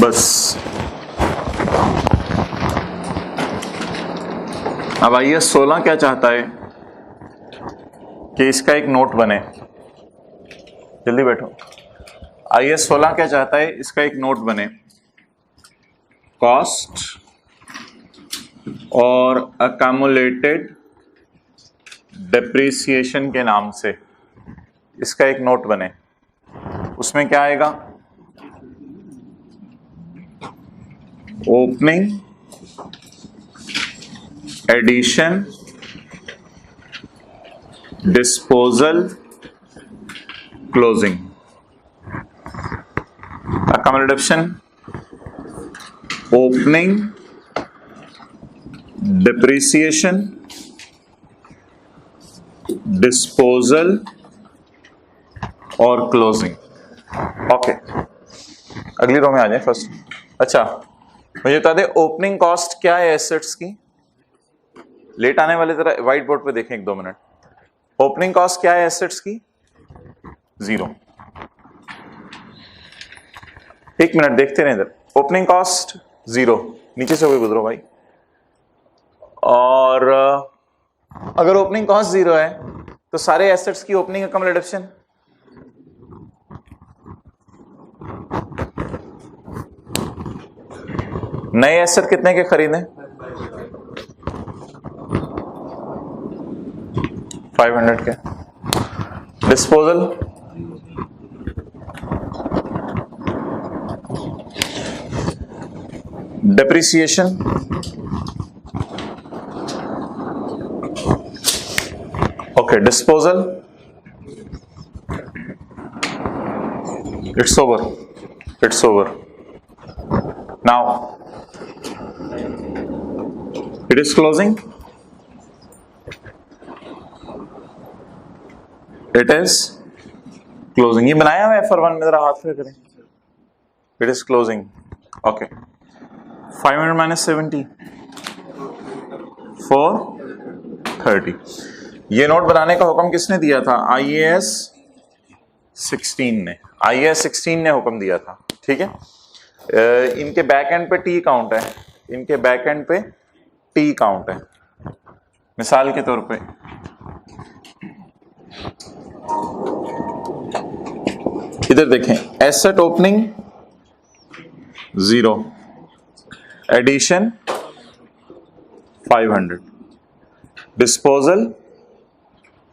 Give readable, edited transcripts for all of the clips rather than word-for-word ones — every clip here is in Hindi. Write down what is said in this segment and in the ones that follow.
बस। अब आइए 16 क्या चाहता है कि इसका एक नोट बने। जल्दी बैठो। आइए 16 क्या चाहता है, इसका एक नोट बने। कॉस्ट और अकामुलेटेड डेप्रिसिएशन के नाम से इसका एक नोट बने। उसमें क्या आएगा? Opening, addition, disposal, closing. Accumulation, opening, depreciation, disposal और क्लोजिंग। ओके, अगली रो में आ जाए फर्स्ट। अच्छा, मुझे बता दे ओपनिंग कॉस्ट क्या है एसेट्स की। लेट आने वाले जरा व्हाइट बोर्ड पे देखें 1-2 मिनट। ओपनिंग कॉस्ट क्या है एसेट्स की? 0। 1 मिनट देखते रहे इधर। ओपनिंग कॉस्ट 0, नीचे से कोई गुजरो भाई। और अगर ओपनिंग कॉस्ट 0 है तो सारे एसेट्स की ओपनिंग अकामुलेशन नए एसेट कितने के खरीदें? 500 के। Disposal depreciation okay, disposal it's over now it is closing. It is closing. ये बनाया हुआ है FR1 में, जरा हाथ पे करें। It is closing. Okay, 500 minus 70 430। ये नोट बनाने का हुक्म किसने दिया था? IAS 16 ने। IAS 16 ने हुक्म दिया था, ठीक है। इनके बैक एंड पे T काउंट है, इनके बैक एंड पे T काउंट है। मिसाल के तौर पे इधर देखें, asset opening 0, addition 500, disposal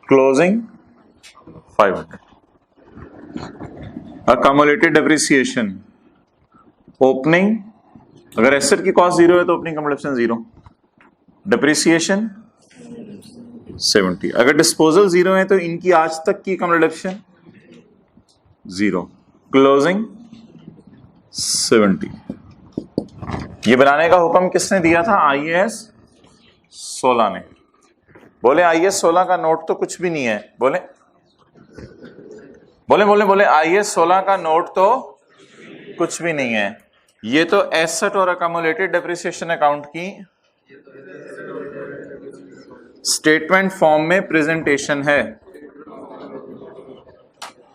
closing 500, accumulated depreciation opening, अगर एसेट की कॉस्ट 0 है तो ओपनिंग अकामुलेशन 0, डेप्रिसिएशन 70। अगर डिस्पोजल 0 है तो इनकी आज तक की अकामुलेशन 0, क्लोजिंग 70। ये बनाने का हुक्म किसने दिया था? IAS 16 ने। बोले IAS 16 का नोट तो कुछ भी नहीं है। बोले बोले बोले बोले IAS 16 का नोट तो कुछ भी नहीं है। ये तो एसेट और अकामुलेटेड डेप्रिसिएशन अकाउंट की स्टेटमेंट फॉर्म में प्रेजेंटेशन है।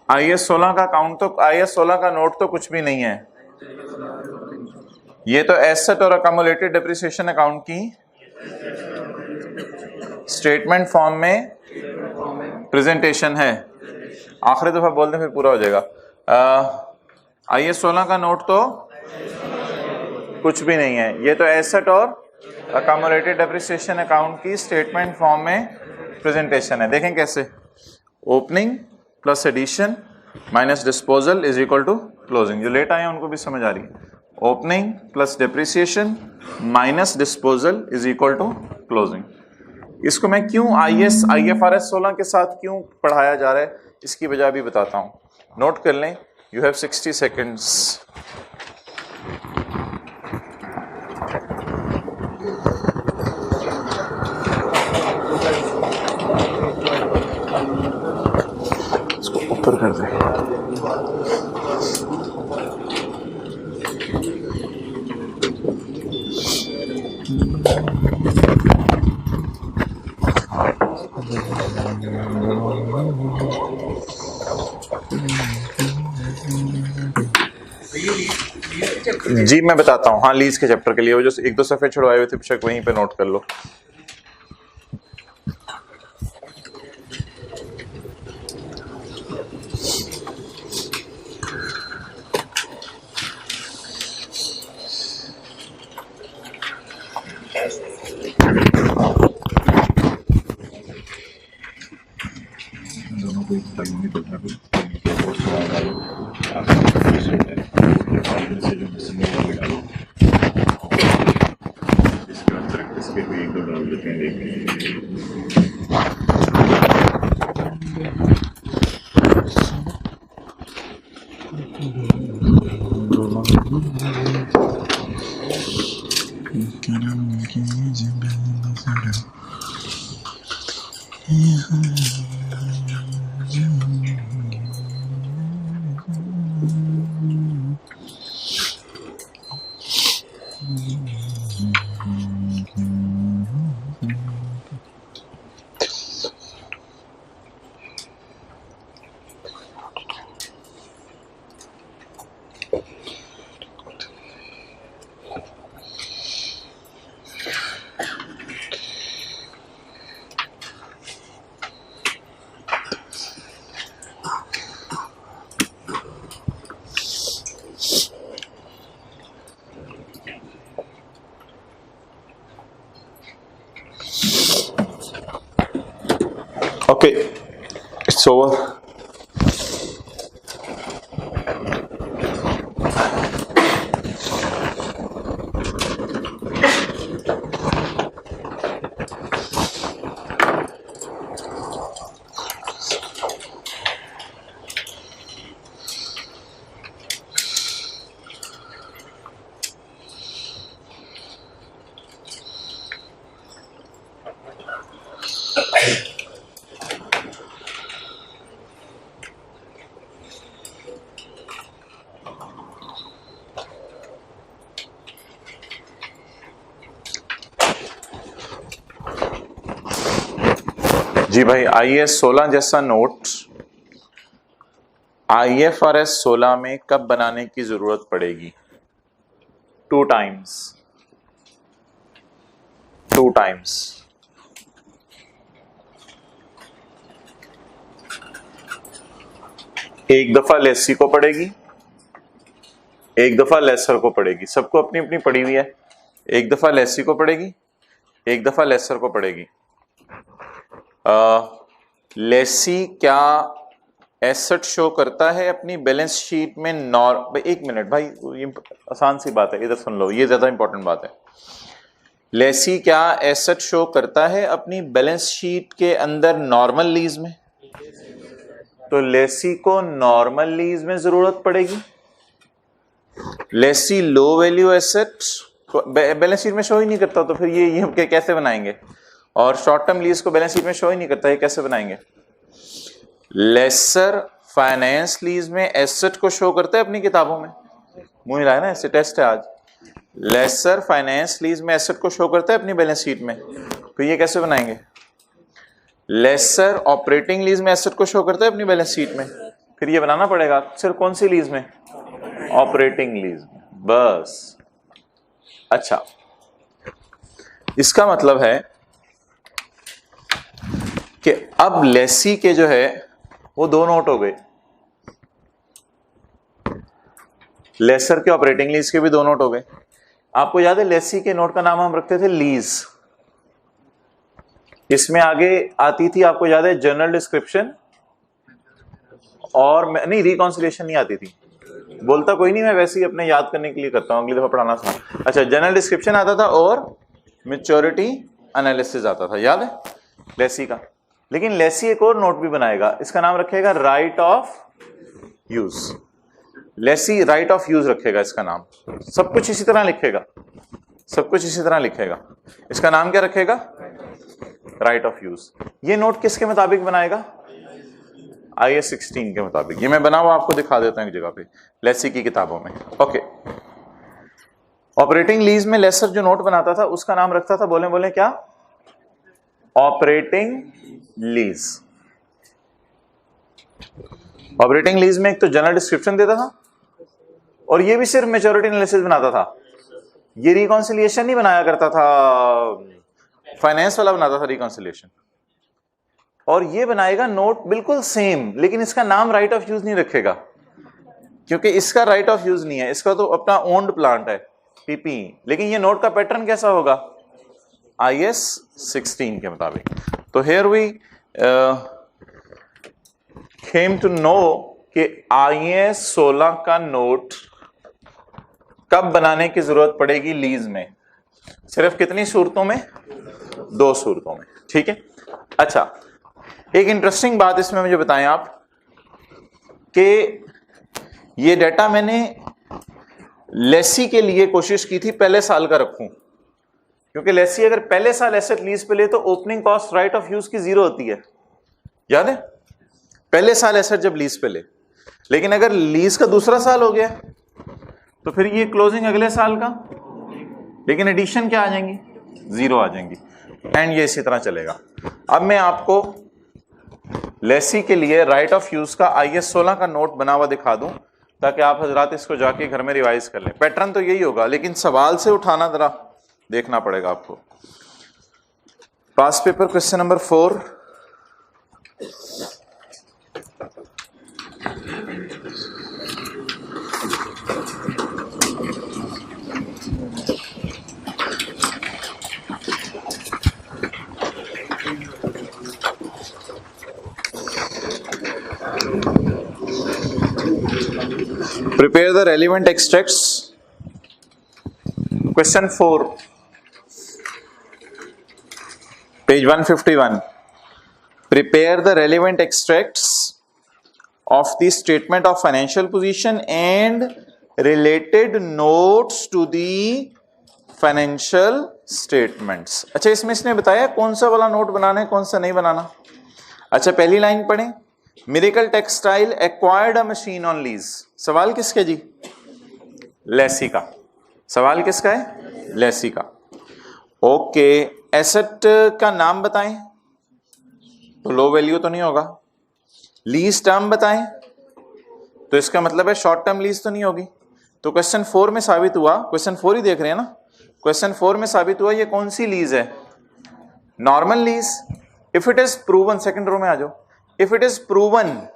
IAS 16 का अकाउंट तो IAS 16 का नोट तो कुछ भी नहीं है। ये तो एसेट और अकामुलेटेड डेप्रिसिएशन अकाउंट की स्टेटमेंट फॉर्म में प्रेजेंटेशन है। आखिरी दफा बोल दें फिर पूरा हो जाएगा। IAS 16 का नोट तो कुछ भी नहीं है। ये तो एसेट और अकामुलेटेड डेप्रिसिएशन अकाउंट की स्टेटमेंट फॉर्म में प्रेजेंटेशन है। देखें कैसे। Opening plus addition minus disposal is equal to closing. जो लेट आए हैं उनको भी समझ आ रही है। Opening plus depreciation minus disposal is equal to closing. इसको मैं क्यों IFRS 16 के साथ क्यों पढ़ाया जा रहा है, इसकी वजह भी बताता हूं। नोट कर लें। You have 60 seconds. इसको ऊपर कर दे। जी मैं बताता हूँ, हाँ लीज के चैप्टर के लिए वो जो एक दो सफे छुड़वाए हुए थे बेशक वहीं पे नोट कर लो। Okay it's over. जी भाई IAS 16 जैसा नोट IFRS 16 में कब बनाने की जरूरत पड़ेगी? 2 टाइम्स। एक दफा लेसी को पड़ेगी, एक दफा लेसर को पड़ेगी। सबको अपनी अपनी पड़ी हुई है। एक दफा लेसी को पड़ेगी, एक दफा लेसर को पड़ेगी। लेसी क्या एसेट शो करता है अपनी बैलेंस शीट में? एक मिनट भाई, ये आसान सी बात है, इधर सुन लो, ये ज्यादा इंपॉर्टेंट बात है। लेसी क्या एसेट शो करता है अपनी बैलेंस शीट के अंदर नॉर्मल लीज में? तो लेसी को नॉर्मल लीज में जरूरत पड़ेगी। Lessee low value asset balance sheet में शो ही नहीं करता, तो फिर ये कैसे बनाएंगे? और शॉर्ट टर्म लीज को बैलेंस शीट में शो ही नहीं करता, ये कैसे बनाएंगे? लेसर फाइनेंस लीज में एसेट को शो करता है अपनी किताबों में। मुझे लगा ना ऐसे टेस्ट है आज। लेसर फाइनेंस लीज में एसेट को शो करता है अपनी बैलेंस शीट में, तो ये कैसे बनाएंगे? लेसर ऑपरेटिंग लीज में एसेट को शो करता है अपनी बैलेंस शीट में, फिर ये बनाना पड़ेगा सिर्फ कौन सी लीज में? ऑपरेटिंग लीज में, बस। अच्छा, इसका मतलब है कि अब लेसी के जो है वो 2 नोट हो गए। लेसर के ऑपरेटिंग लीज के भी 2 नोट हो गए। आपको याद है लेसी के नोट का नाम हम रखते थे लीज। इसमें आगे आती थी, आपको याद है, जनरल डिस्क्रिप्शन और नहीं, रिकॉन्सिलिएशन नहीं आती थी। बोलता कोई नहीं, मैं वैसे ही अपने याद करने के लिए करता हूं, अगली दफा पढ़ाना था। अच्छा, जनरल डिस्क्रिप्शन आता था और मैच्योरिटी एनालिसिस आता था, याद है लेसी का। लेकिन लेसी एक और नोट भी बनाएगा, इसका नाम रखेगा right of use. Lessee right of use रखेगा इसका नाम। सब कुछ इसी तरह लिखेगा, सब कुछ इसी तरह लिखेगा। इसका नाम क्या रखेगा? Right of use. ये नोट किसके मुताबिक बनाएगा? IAS 16 के मुताबिक। ये मैं बना हुआ आपको दिखा देता हूं एक जगह पे, लेसी की किताबों में। ओके, ऑपरेटिंग लीज में लेसर जो नोट बनाता था उसका नाम रखता था, बोले बोले क्या? Operating lease. ऑपरेटिंग लीज में एक तो जनरल डिस्क्रिप्शन देता था और ये भी सिर्फ मैच्योरिटी एनालिसिस बनाता था, ये रिकॉन्सिलिएशन नहीं बनाया करता था, फाइनेंस वाला बनाता था रिकॉन्सिलिएशन। और ये बनाएगा नोट बिल्कुल सेम, लेकिन इसका नाम राइट ऑफ यूज नहीं रखेगा, क्योंकि इसका राइट ऑफ यूज नहीं है, इसका तो अपना ओन्ड प्लांट है पीपी। लेकिन ये नोट का पैटर्न कैसा होगा, IAS 16 के मुताबिक। तो here we came to know कि IAS 16 का नोट कब बनाने की जरूरत पड़ेगी लीज में, सिर्फ कितनी सूरतों में, 2 सूरतों में, ठीक है। अच्छा, एक इंटरेस्टिंग बात इसमें मुझे बताएं आप कि ये डाटा मैंने लेसी के लिए कोशिश की थी पहले साल का रखूं, क्योंकि लेसी अगर पहले साल एसेट लीज पे ले तो opening cost right of use की 0 होती है, याद है, पहले साल एसेट जब लीज पे ले। लेकिन अगर लीज का दूसरा साल हो गया तो फिर ये क्लोजिंग अगले साल का, लेकिन एडिशन क्या आ जाएंगी, 0 आ जाएंगी, एंड ये इसी तरह चलेगा। अब मैं आपको लेसी के लिए राइट ऑफ यूज का IAS 16 का नोट बना हुआ दिखा दूं, ताकि आप हजरात इसको जाके घर में रिवाइज कर लें। पैटर्न तो यही होगा, लेकिन सवाल से उठाना जरा देखना पड़ेगा आपको। Past paper question number 4, prepare the relevant extracts. Question 4, page 151. Prepare the relevant extracts of the statement of financial position and related notes to the financial statements. अच्छा, इसमें इसने बताया कौन सा वाला नोट बनाना है, कौन सा नहीं बनाना। अच्छा, पहली लाइन पढ़ें, miracle textile acquired a machine on lease. सवाल किसका जी, लेसी का। सवाल किसका है, लेसी का। ओके, एसेट का नाम बताएं, तो लो वैल्यू तो नहीं होगा। लीज टर्म बताएं, तो इसका मतलब है शॉर्ट टर्म लीज तो नहीं होगी। तो क्वेश्चन 4 में साबित हुआ, क्वेश्चन 4 ही देख रहे हैं ना, क्वेश्चन 4 में साबित हुआ ये कौन सी लीज है, normal lease. If it is proven, second row में आ जाओ, if it is proven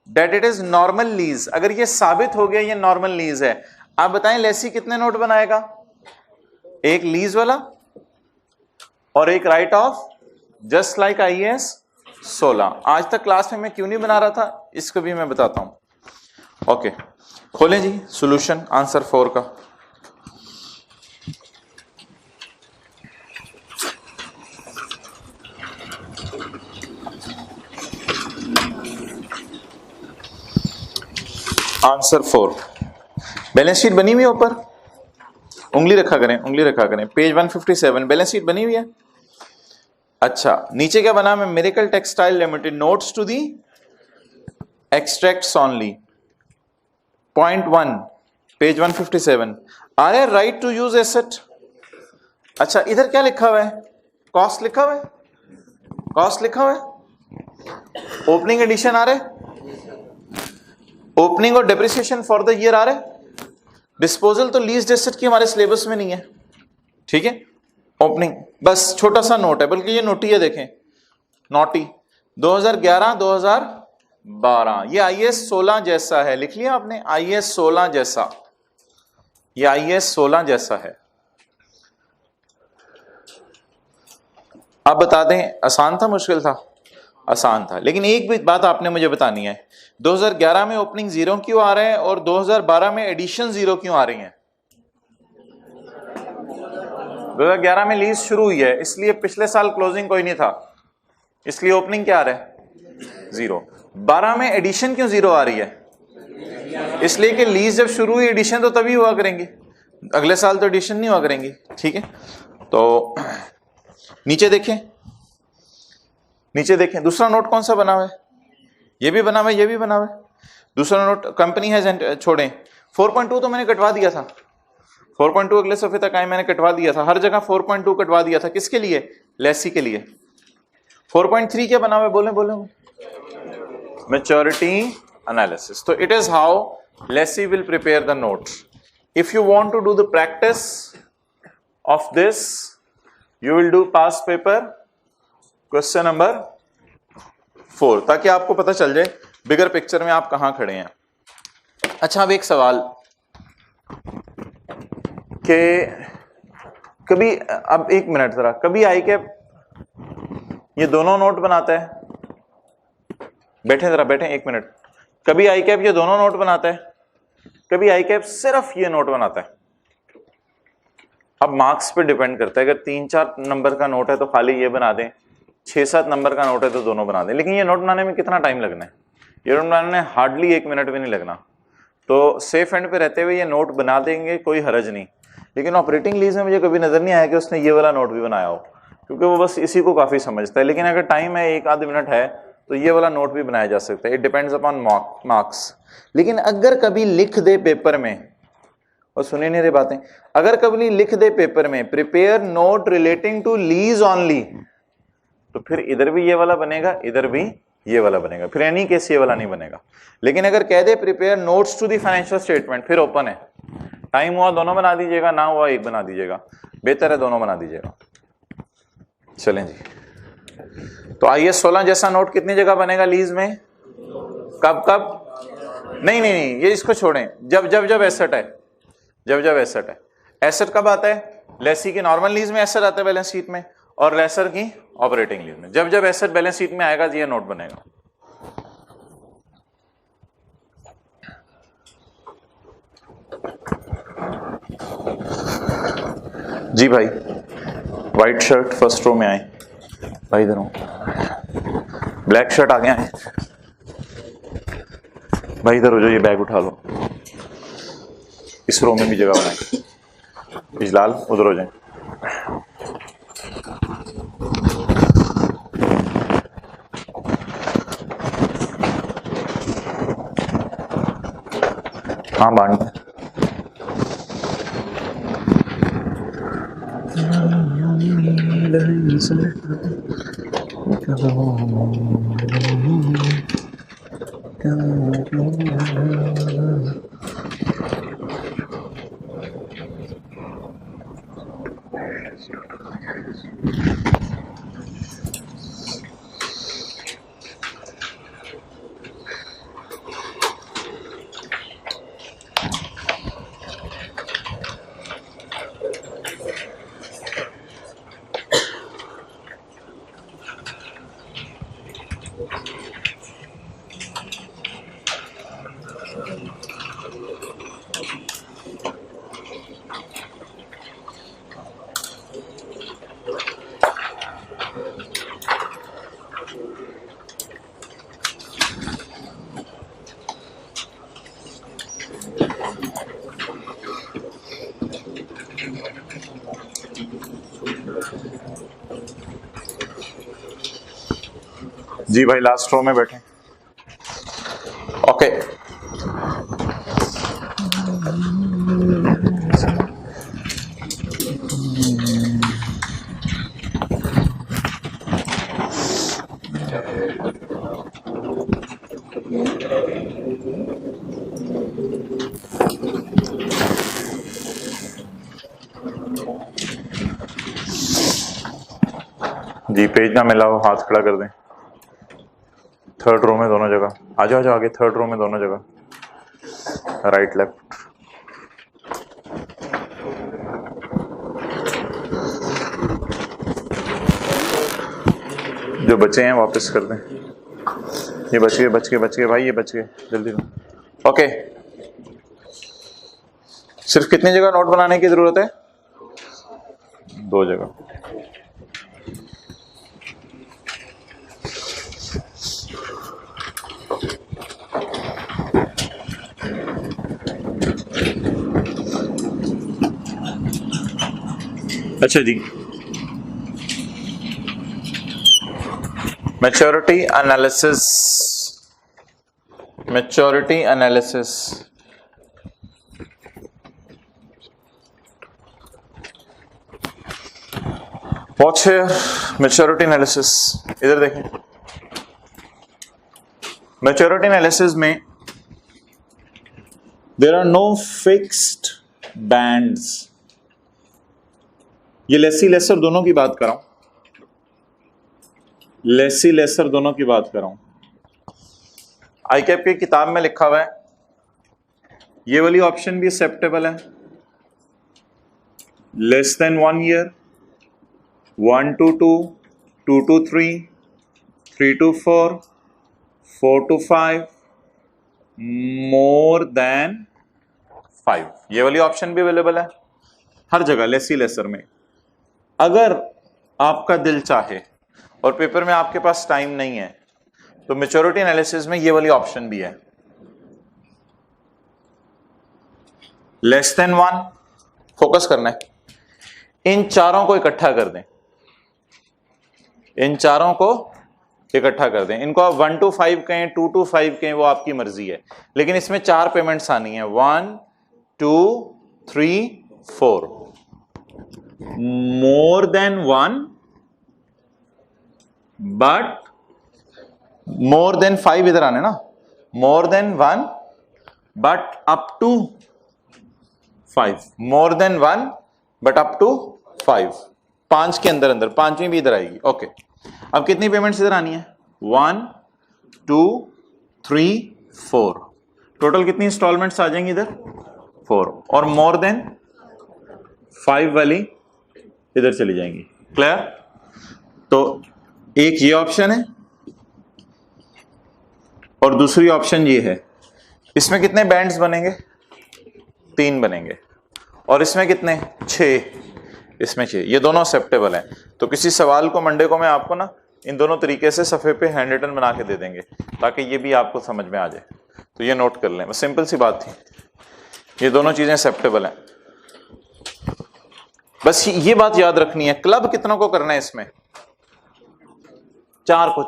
that it is normal lease, अगर ये साबित हो गया ये नॉर्मल लीज है, आप बताएं लेसी कितने नोट बनाएगा, एक लीज वाला और एक right of, just like IAS 16। आज तक क्लास में मैं क्यों नहीं बना रहा था, इसको भी मैं बताता हूं। ओके, खोलें जी सॉल्यूशन आंसर 4 का। आंसर 4, बैलेंस शीट बनी हुई है ऊपर, उंगली रखा करें, उंगली रखा करें, पेज 157 बैलेंस शीट बनी हुई है। अच्छा, नीचे क्या बना है, miracle textile limited notes to the extracts only, point 1 page 157 आ रहा है राइट टू यूज एसेट। अच्छा, इधर क्या लिखा हुआ है, कॉस्ट लिखा हुआ है, कॉस्ट लिखा हुआ है, ओपनिंग एडिशन आ रहा है, ओपनिंग और डेप्रिसिएशन फॉर द ईयर आ रहा है, डिस्पोजल तो लीज एसेट की हमारे सिलेबस में नहीं है, ठीक है। ओपनिंग बस छोटा सा नोट है, बल्कि ये नोटी है, देखें नोटी 2011-2012, ये IAS 16 जैसा है, लिख लिया आपने, IAS 16 जैसा, ये IAS 16 जैसा है। आप बता दें आसान था मुश्किल था, आसान था। लेकिन एक भी बात आपने मुझे बतानी है, 2011 में ओपनिंग 0 क्यों आ रहा है और 2012 में एडिशन 0 क्यों आ रही है। 2011 में लीज शुरू हुई है, इसलिए पिछले साल क्लोजिंग कोई नहीं था, इसलिए ओपनिंग क्या आ रहा है 0। 12 में एडिशन क्यों 0 आ रही है, इसलिए कि लीज जब शुरू हुई एडिशन तो तभी हुआ करेंगी, अगले साल तो एडिशन नहीं हुआ करेंगी, ठीक है। तो नीचे देखें, नीचे देखें दूसरा नोट कौन सा बना हुआ है, ये भी बना हुआ है, ये भी बना हुआ है। दूसरा नोट कंपनी है, छोड़ें 4.2 तो मैंने कटवा दिया था, 4.2 अगले सफे तक आए, मैंने कटवा दिया था, हर जगह 4.2 कटवा दिया था, किसके लिए, लेसी के लिए। 4.3 क्या बना हुआ है, बोले बोले, मैच्योरिटी एनालिसिस। तो it is how lessee will prepare the note. If you want to do the practice of this, you will do past paper question number 4, ताकि आपको पता चल जाए बिगर पिक्चर में आप कहां खड़े हैं। अच्छा, अब एक सवाल कि कभी, अब एक मिनट जरा, कभी आई कैप ये दोनों नोट बनाता है? बैठे जरा, बैठे एक मिनट। कभी आई कैप ये दोनों नोट बनाता है? कभी आई कैप सिर्फ ये नोट बनाता है? अब मार्क्स पे डिपेंड करता है। अगर 3-4 नंबर का नोट है तो खाली ये बना दें, 6-7 नंबर का नोट है तो दोनों बना दें। लेकिन ये नोट बनाने में कितना टाइम लगना है? ये नोट बनाने में हार्डली 1 मिनट भी नहीं लगना। तो सेफ एंड पे रहते हुए ये नोट बना देंगे, कोई हरज नहीं। लेकिन ऑपरेटिंग लीज में मुझे कभी नजर नहीं आया कि उसने ये वाला नोट भी बनाया हो, क्योंकि वो बस इसी को काफी समझता है। लेकिन अगर टाइम है 1-आध मिनट है तो ये वाला नोट भी बनाया जा सकता है। It depends upon marks. लेकिन अगर कभी लिख दे पेपर में, और सुने नहीं रहे बातें, अगर कभी लिख दे पेपर में prepare note relating to lease only, तो फिर इधर भी ये वाला बनेगा, इधर भी ये वाला बनेगा, फिर एनी केस ये वाला नहीं बनेगा। लेकिन अगर कह दे prepare notes to the financial statement, फिर ओपन है। टाइम हुआ दोनों बना दीजिएगा, ना हुआ एक बना दीजिएगा, बेहतर है दोनों बना दीजिएगा। चलें जी, तो IAS 16 जैसा नोट कितनी जगह बनेगा लीज में? कब कब? नहीं नहीं नहीं, ये इसको छोड़ें। जब जब जब एसेट है, जब जब एसेट है। एसेट कब आता है? लेसी की नॉर्मल लीज में एसेट आता है बैलेंस शीट में, और लेसर की ऑपरेटिंग लीज में। जब जब एसेट बैलेंस शीट में आएगा तो ये नोट बनेगा। जी भाई, व्हाइट शर्ट फर्स्ट रो में आए भाई, इधर हूं। ब्लैक शर्ट आगे आए भाई, इधर हो जाओ, ये बैग उठा लो। इस रो में भी जगह बनाए। इजलाल उधर हो जाए। हाँ बांट। जी भाई, लास्ट रो में बैठे। ओके, जी पेज ना मिलाओ, हाथ खड़ा कर दें। थर्ड रो में दोनों जगह आ जाओ, आगे थर्ड रो में दोनों जगह, राइट लेफ्ट। जो बचे हैं वापस कर दें। ये बच गए, बच गए, बच गए भाई, ये बच गए, जल्दी करो। ओके, सिर्फ कितनी जगह नोट बनाने की जरूरत है? 2 जगह। अच्छा जी, maturity analysis. Maturity analysis watch here. Maturity analysis, इधर देखें। मैच्योरिटी एनालिसिस में there are no fixed bands. ये लेसी लेसर दोनों की बात कर रहा हूं, लेसी लेसर दोनों की बात कर रहा हूं। आईकैप की किताब में लिखा हुआ है ये वाली ऑप्शन भी एक्सेप्टेबल है, less than 1 year, 1 to 2, 2 to 3, 3 to 4, 4 to 5, more than 5। ये वाली ऑप्शन भी अवेलेबल है हर जगह लेसी लेसर में। अगर आपका दिल चाहे और पेपर में आपके पास टाइम नहीं है तो मैच्योरिटी एनालिसिस में ये वाली ऑप्शन भी है, लेस देन 1। फोकस करना है, इन चारों को इकट्ठा कर दें, इन चारों को इकट्ठा कर दें। इनको आप 1 to 5 कहें, 2 to 5 कहें, वो आपकी मर्जी है, लेकिन इसमें 4 पेमेंट्स आनी है, 1 2 3 4। More than 1 but more than 5 इधर आने ना, more than 1 but up to 5, more than 1 but up to 5, 5 के अंदर अंदर, 5वीं भी इधर आएगी। ओके, अब कितनी पेमेंट्स इधर आनी है, 1 2 3 4, टोटल कितनी इंस्टॉलमेंट्स आ जाएंगी इधर, 4, और मोर देन 5 वाली इधर चली जाएंगी। क्लियर? तो एक ये ऑप्शन है और दूसरी ऑप्शन ये है। इसमें कितने बैंड्स बनेंगे, 3 बनेंगे, और इसमें कितने, 6, इसमें 6। ये दोनों एक्सेप्टेबल हैं। तो किसी सवाल को मंडे को मैं आपको ना इन दोनों तरीके से सफ़े पे हैंड रिटन बना के दे देंगे ताकि ये भी आपको समझ में आ जाए। तो ये नोट कर लें, बस सिंपल सी बात थी, ये दोनों चीज़ें एक्सेप्टेबल हैं। बस ये बात याद रखनी है। क्लब कितनों को करना है इसमें, 4 को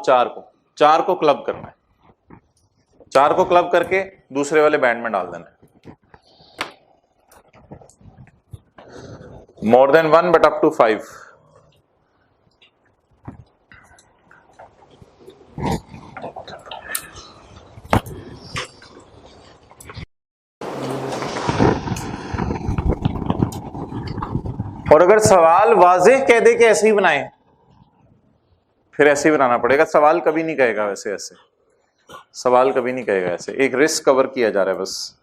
क्लब करना है, 4 को क्लब करके दूसरे वाले बैंड में डाल देना है। More than 1 but up to 5। और अगर सवाल वाज़ेह कह दे कि ऐसे ही बनाए, फिर ऐसे ही बनाना पड़ेगा। सवाल कभी नहीं कहेगा वैसे, ऐसे सवाल कभी नहीं कहेगा ऐसे। एक रिस्क कवर किया जा रहा है बस।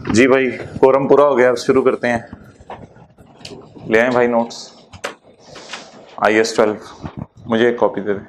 जी भाई, कोरम पूरा हो गया, अब शुरू करते हैं। ले आए भाई नोट्स, IAS 12, मुझे एक कॉपी दे दें।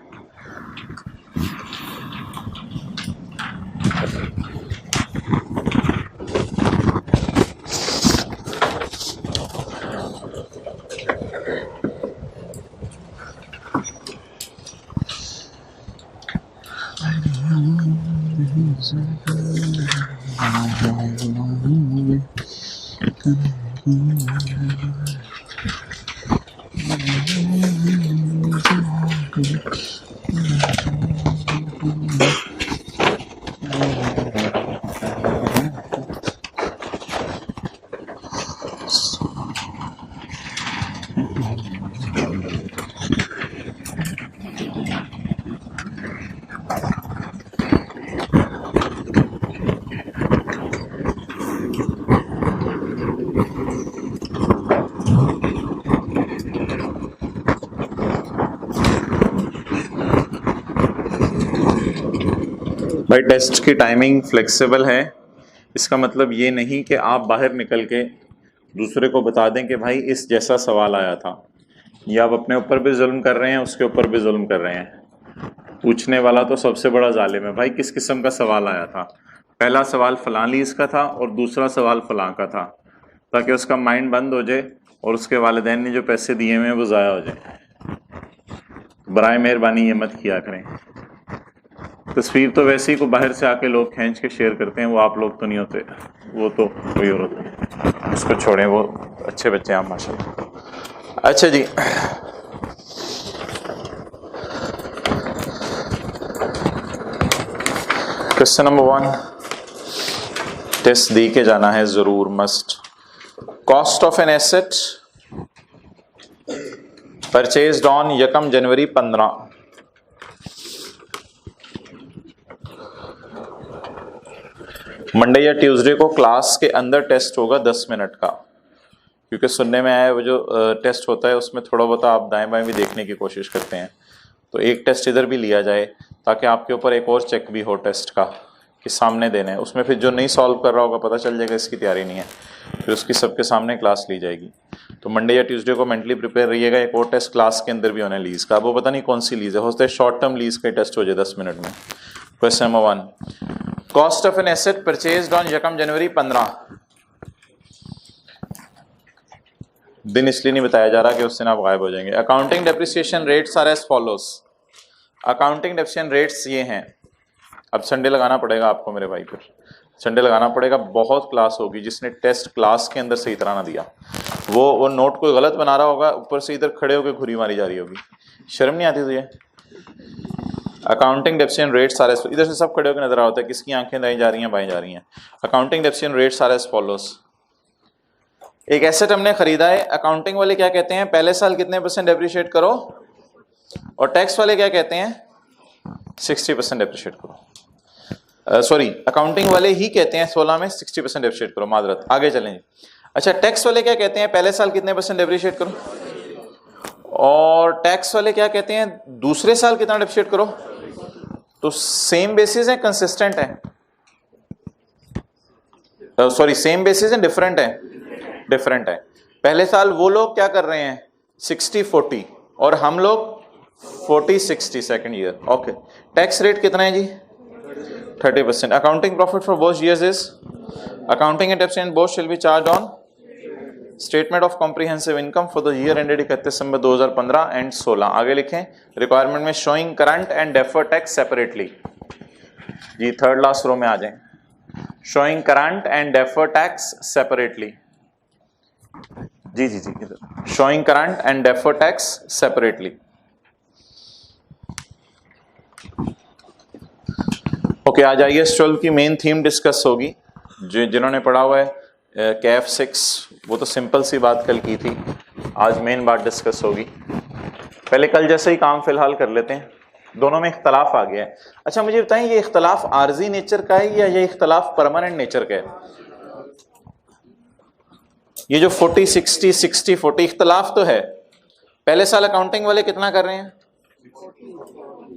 भाई टेस्ट की टाइमिंग फ्लेक्सिबल है। इसका मतलब ये नहीं कि आप बाहर निकल के दूसरे को बता दें कि भाई इस जैसा सवाल आया था। ये आप अपने ऊपर भी जुल्म कर रहे हैं, उसके ऊपर भी जुल्म कर रहे हैं। पूछने वाला तो सबसे बड़ा जालिम है। भाई किस किस्म का सवाल आया था, पहला सवाल फलां लीज का था और दूसरा सवाल फलां का था, ताकि उसका माइंड बंद हो जाए और उसके वालिदैन ने जो पैसे दिए हुए हैं वो ज़ाया हो जाए। बराए मेहरबानी ये मत किया करें। तस्वीर तो वैसे ही को बाहर से आके लोग खींच के शेयर करते हैं, वो आप लोग तो नहीं होते, वो तो कोई और होता है। उसको छोड़ें, वो अच्छे बच्चे हैं माशाल्लाह। अच्छा जी, क्वेश्चन नंबर 1 टेस्ट दे के जाना है ज़रूर, must. Cost of an asset purchased on यकम जनवरी 15। मंडे या ट्यूसडे को क्लास के अंदर टेस्ट होगा 10 मिनट का, क्योंकि सुनने में आया वो जो टेस्ट होता है उसमें थोड़ा बहुत आप दाएं बाएं भी देखने की कोशिश करते हैं, तो एक टेस्ट इधर भी लिया जाए ताकि आपके ऊपर एक और चेक भी हो टेस्ट का कि सामने देना है। उसमें फिर जो नहीं सॉल्व कर रहा होगा पता चल जाएगा इसकी तैयारी नहीं है, फिर उसकी सबके सामने क्लास ली जाएगी। तो मंडे या ट्यूसडे को मेंटली प्रिपेयर रहिएगा, एक और टेस्ट क्लास के अंदर भी होना है लीज का। अब वो पता नहीं कौन सी लीज है, हो सकता है शॉर्ट टर्म लीज का टेस्ट हो जाए 10 मिनट में। Question number 1, cost of an asset purchased on यकम जनवरी 15। दिन इसलिए नहीं बताया जा रहा कि उस दिन आप गायब हो जाएंगे। Accounting depreciation rates are as follows. Accounting depreciation rates ये हैं। अब संडे लगाना पड़ेगा आपको मेरे भाई, फिर संडे लगाना पड़ेगा। बहुत क्लास होगी, जिसने टेस्ट क्लास के अंदर सही तरह ना दिया वो नोट कोई गलत बना रहा होगा, ऊपर से इधर खड़े होकर घुरी मारी जा रही होगी। शर्म नहीं आती तुझे? Accounting depreciation rates are as, इधर से सब खड़े होकर नजर आ होता है किसकी आंखें दाएं जा रही हैं बाएं जा रही हैं। Accounting depreciation rates are as follows. एक एसेट हमने खरीदा है, अकाउंटिंग वाले क्या कहते हैं, पहले साल कितने % डेप्रिशिएट करो, और टैक्स वाले क्या कहते हैं 60% डेप्रिशिएट करो। सॉरी, अकाउंटिंग वाले ही कहते हैं 16 में 60% डेप्रिशिएट करो, माजरत, आगे चलेंगे। अच्छा, टैक्स वाले क्या कहते हैं, पहले साल कितने % डेप्रिशिएट करो, और टैक्स वाले क्या कहते हैं दूसरे साल कितना डेप्रिशिएट करो। तो सेम बेसिस है, कंसिस्टेंट है, सॉरी सेम बेसिस है, डिफरेंट है, डिफरेंट है। पहले साल वो लोग क्या कर रहे हैं 60-40 और हम लोग 40-60 second year. Okay, tax rate कितना है जी 30%। Accounting profit for both years is, accounting and tax and both shall be charged on statement of comprehensive income for the year ended 31 December 2015 and 16। आगे लिखें रिक्वायरमेंट में showing current and deferred tax separately. जी थर्ड लास्ट रो में आ जाए, showing current and deferred tax separately. जी जी जी, इधर showing current and deferred tax separately. Okay, आ जाइए, 12 की मेन थीम डिस्कस होगी। जिन्होंने पढ़ा हुआ है कैफ 6 वो तो सिंपल सी बात कल की थी, आज मेन बात डिस्कस होगी। पहले कल जैसे ही काम फिलहाल कर लेते हैं, दोनों में इख्तलाफ आ गया है। अच्छा मुझे बताएं, ये इख्तलाफ आर्जी नेचर का है या ये इख्तलाफ परमानेंट नेचर का है? ये जो 40-60 60-40 इख्तलाफ तो है। पहले साल अकाउंटिंग वाले कितना कर रहे हैं,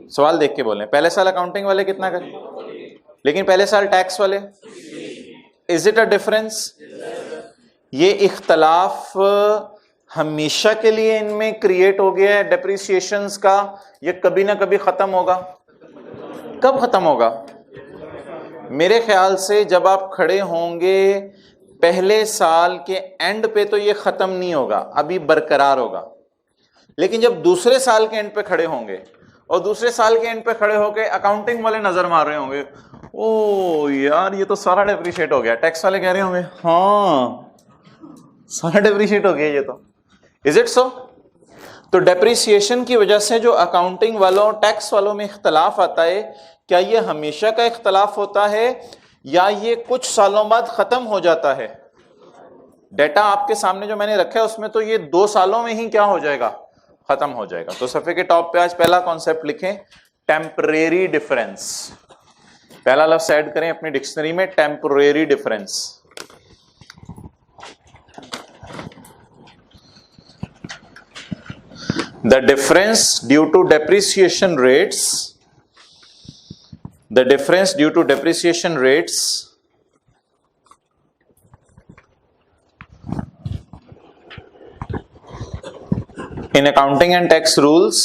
सवाल देख के बोलें, पहले साल अकाउंटिंग वाले कितना कर, लेकिन पहले साल टैक्स वाले, इज इट अ डिफरेंस? ये इख्तलाफ हमेशा के लिए इनमें क्रिएट हो गया है डेप्रिसिएशंस का, ये कभी ना कभी खत्म होगा। कब खत्म होगा? मेरे ख्याल से जब आप खड़े होंगे पहले साल के एंड पे तो ये खत्म नहीं होगा, अभी बरकरार होगा। लेकिन जब दूसरे साल के एंड पे खड़े होंगे और दूसरे साल के एंड पे खड़े होके अकाउंटिंग वाले नजर मार रहे होंगे, ओ यार ये तो सारा डेप्रिशिएट हो गया, टैक्स वाले कह रहे होंगे हाँ सारा डेप्रिशिएट हो गया ये तो, इज इट सो? तो डेप्रिसिएशन की वजह से जो अकाउंटिंग वालों टैक्स वालों में इख्तलाफ आता है, क्या ये हमेशा का इख्तलाफ होता है या ये कुछ सालों बाद खत्म हो जाता है? डेटा आपके सामने जो मैंने रखा है उसमें तो ये 2 सालों में ही क्या हो जाएगा, खत्म हो जाएगा। तो सफे के टॉप पे आज पहला कॉन्सेप्ट लिखें, टेम्परेरी डिफरेंस। पहला लफ्ज ऐड करें अपनी डिक्शनरी में, temporary difference. The difference due to depreciation rates, the difference due to depreciation rates in accounting and tax rules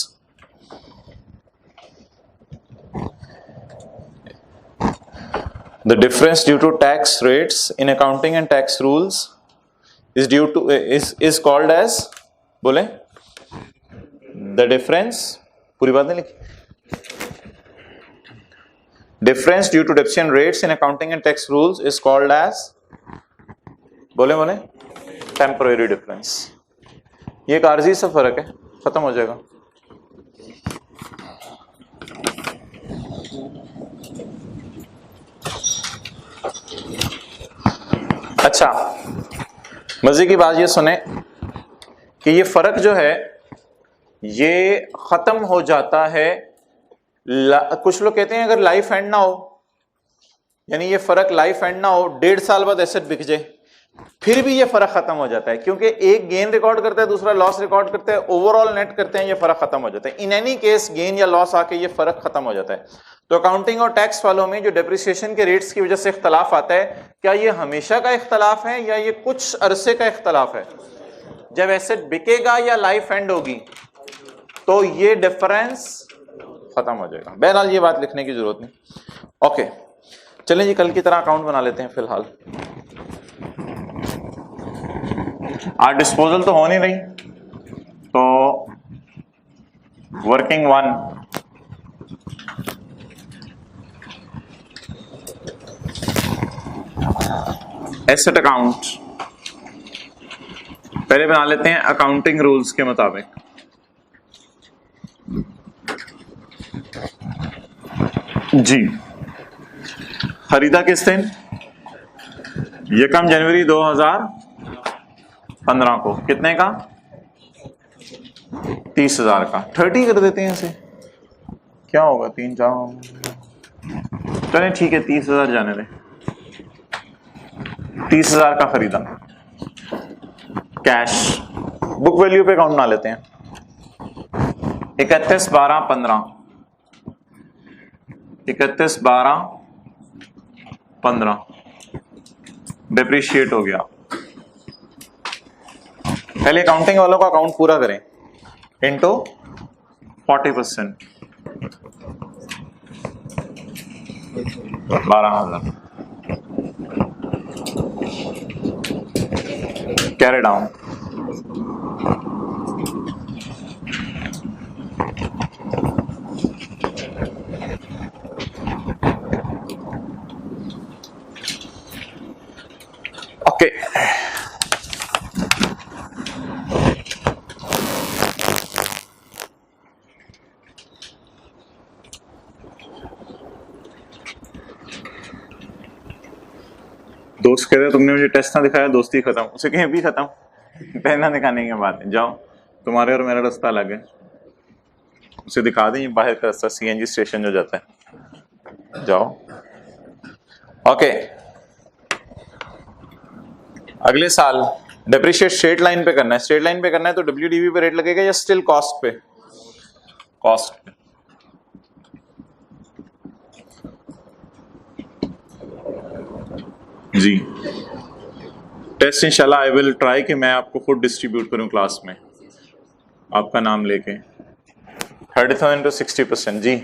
the difference due to tax rates in accounting and tax rules is due to is called as, बोले the difference, पूरी बात नहीं लिखी, difference due to depreciation rates in accounting and tax rules is called as, बोले temporary difference। ये एक आर्जी सा फर्क है, खत्म हो जाएगा। अच्छा मजे की बात ये सुने कि ये फर्क जो है ये खत्म हो जाता है। कुछ लोग कहते हैं अगर लाइफ एंड ना हो, यानी ये फर्क लाइफ एंड ना हो, 1.5 साल बाद एसेट बिक जाए, फिर भी ये फर्क खत्म हो जाता है, क्योंकि एक गेन रिकॉर्ड करता है, दूसरा लॉस रिकॉर्ड करता है, ओवरऑल नेट करते हैं, ये फर्क खत्म हो जाता है। इन एनी केस गेन या लॉस आके ये फर्क खत्म हो जाता है। तो अकाउंटिंग और टैक्स वालों में जो डेप्रिसिएशन के रेट्स की वजह से इख्तलाफ आता है, क्या ये हमेशा का इख्तलाफ है या ये कुछ अरसे का इख्तलाफ है? जब एसेट बिकेगा या लाइफ एंड होगी तो ये डिफरेंस खत्म हो जाएगा। बहरहाल ये बात लिखने की जरूरत नहीं। ओके, चलें जी, कल की तरह अकाउंट बना लेते हैं। फिलहाल आज डिस्पोजल तो हो नहीं रही, तो वर्किंग 1 एसेट अकाउंट पहले बना लेते हैं अकाउंटिंग रूल्स के मुताबिक। जी, खरीदा किस दिन? 1 जनवरी 2015 को। कितने का? 30,000 का। 30 कर देते हैं इसे, क्या होगा? 3 4, चलें ठीक है, 30,000 जाने दें। 30,000 का खरीदा, कैश। बुक वैल्यू पे अकाउंट बना लेते हैं। 31/12/15, 31/12/15 डिप्रिशिएट हो गया। पहले अकाउंटिंग वालों का अकाउंट पूरा करें, इनटू 40%, 12,000। Carry down. ओके, दोस्त कहते हैं तुमने मुझे टेस्ट ना दिखाया, दोस्ती खत्म। उसे कहीं भी खत्म, पहना दिखाने की बात है। जाओ, तुम्हारे और मेरा रास्ता अलग है, उसे दिखा दें बाहर का रास्ता, सीएनजी स्टेशन जो जाता है। जाओ। ओके, अगले साल डेप्रिशिएट स्ट्रेट लाइन पे करना है। स्ट्रेट लाइन पे करना है तो WDV पे रेट लगेगा या स्टिल कॉस्ट पे? कॉस्ट पे। जी, टेस्ट इंशाल्लाह आई विल ट्राई कि मैं आपको खुद डिस्ट्रीब्यूट करूं क्लास में, आपका नाम लेके। 30,000 to 60%। जी,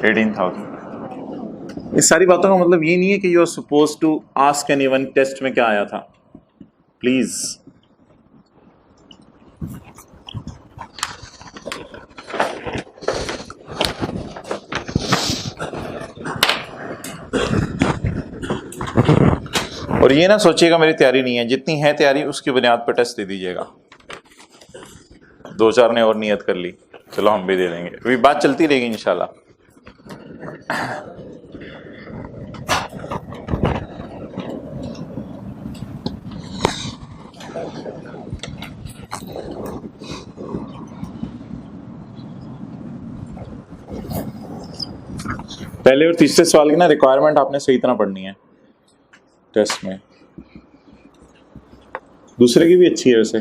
18,000। इस सारी बातों का मतलब ये नहीं है कि you are suppose to ask anyone test में क्या आया था, प्लीज। और ये ना सोचिएगा मेरी तैयारी नहीं है, जितनी है तैयारी उसकी बुनियाद पर टेस्ट दे दीजिएगा। 2-4 ने और नियत कर ली, चलो हम भी दे देंगे, अभी बात चलती रहेगी इंशाल्लाह। पहले और तीसरे सवाल की ना रिक्वायरमेंट आपने सही तरह पढ़नी है टेस्ट में। दूसरे की भी अच्छी है वैसे,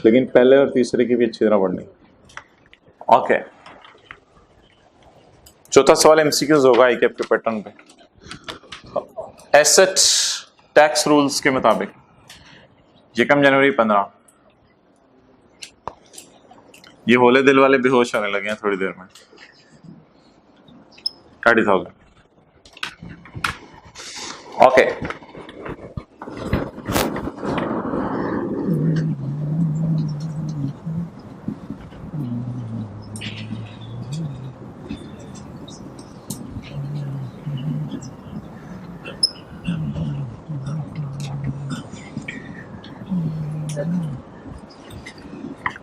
लेकिन पहले और तीसरे की भी अच्छी तरह पढ़नी। ओके, चौथा सवाल एमसीक्यूज होगा आई कैप के पैटर्न पे। एसेट टैक्स रूल्स के मुताबिक 1 जनवरी 15, ये होले दिल वाले बेहोश होने लगे हैं थोड़ी देर में। 30,000। ओके,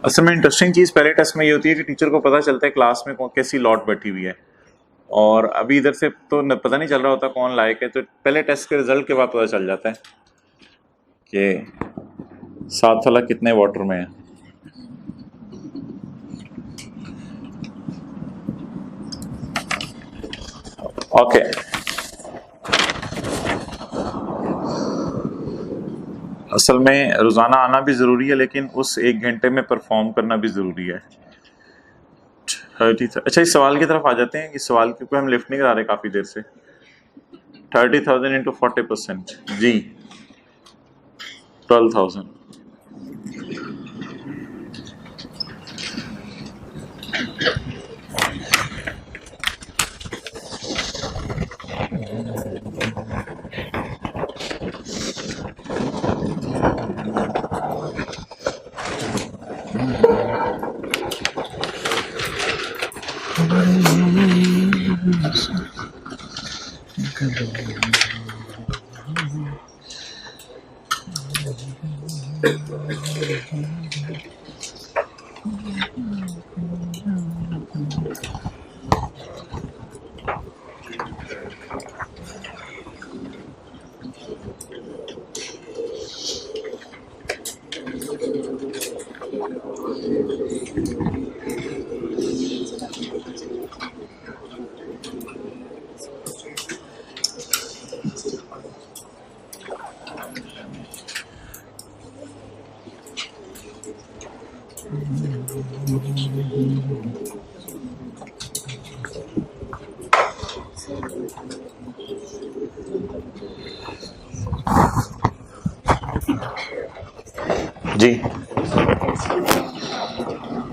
असल में इंटरेस्टिंग चीज पहले टेस्ट में ये होती है कि टीचर को पता चलता है क्लास में कैसी लॉट बैठी हुई है, और अभी इधर से तो पता नहीं चल रहा होता कौन लायक है। तो पहले टेस्ट के रिजल्ट के बाद पता चल जाता है कि 7 वाला कितने वाटर में है। ओके असल में रोजाना आना भी जरूरी है, लेकिन उस 1 घंटे में परफॉर्म करना भी जरूरी है। 30। अच्छा, इस सवाल की तरफ आ जाते हैं। इस सवाल के ऊपर हम लिफ्ट नहीं करा रहे काफी देर से। 30,000 इंटू 40% जी 12,000। जी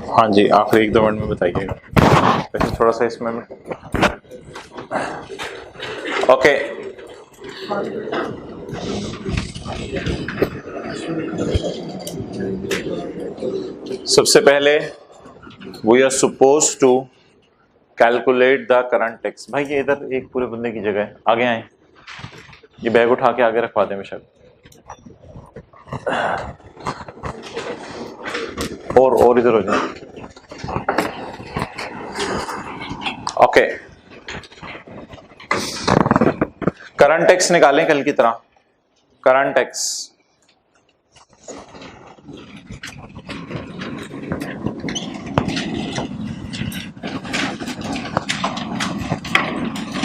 हाँ जी, आखिरी 1-2 मिनट में बताइएगा। वैसे थोड़ा सा इसमें ओके। सबसे पहले we are suppose to calculate the current tax. भाई ये इधर एक पूरे बंदे की जगह है, आगे आए। ये बैग उठा के आगे रखवा दें बेशक। और इधर हो जाए। ओके, करंट टैक्स निकालें कल की तरह। Current tax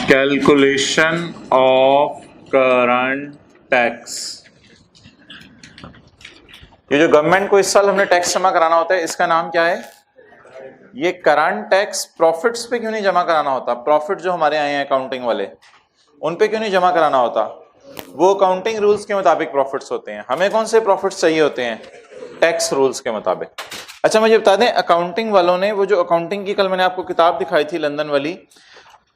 calculation of current tax. ये जो गवर्नमेंट को इस साल हमने टैक्स जमा कराना होता है, इसका नाम क्या है? ये करंट टैक्स। प्रॉफिट्स पे क्यों नहीं जमा कराना होता? प्रॉफिट जो हमारे आए हैं अकाउंटिंग वाले, उन पे क्यों नहीं जमा कराना होता? वो अकाउंटिंग रूल्स के मुताबिक प्रॉफिट्स होते हैं। हमें कौन से प्रॉफिट्स चाहिए होते हैं? टैक्स रूल्स के मुताबिक। अच्छा मुझे बता दें, अकाउंटिंग वालों ने वो जो अकाउंटिंग की कल मैंने आपको किताब दिखाई थी लंदन वाली,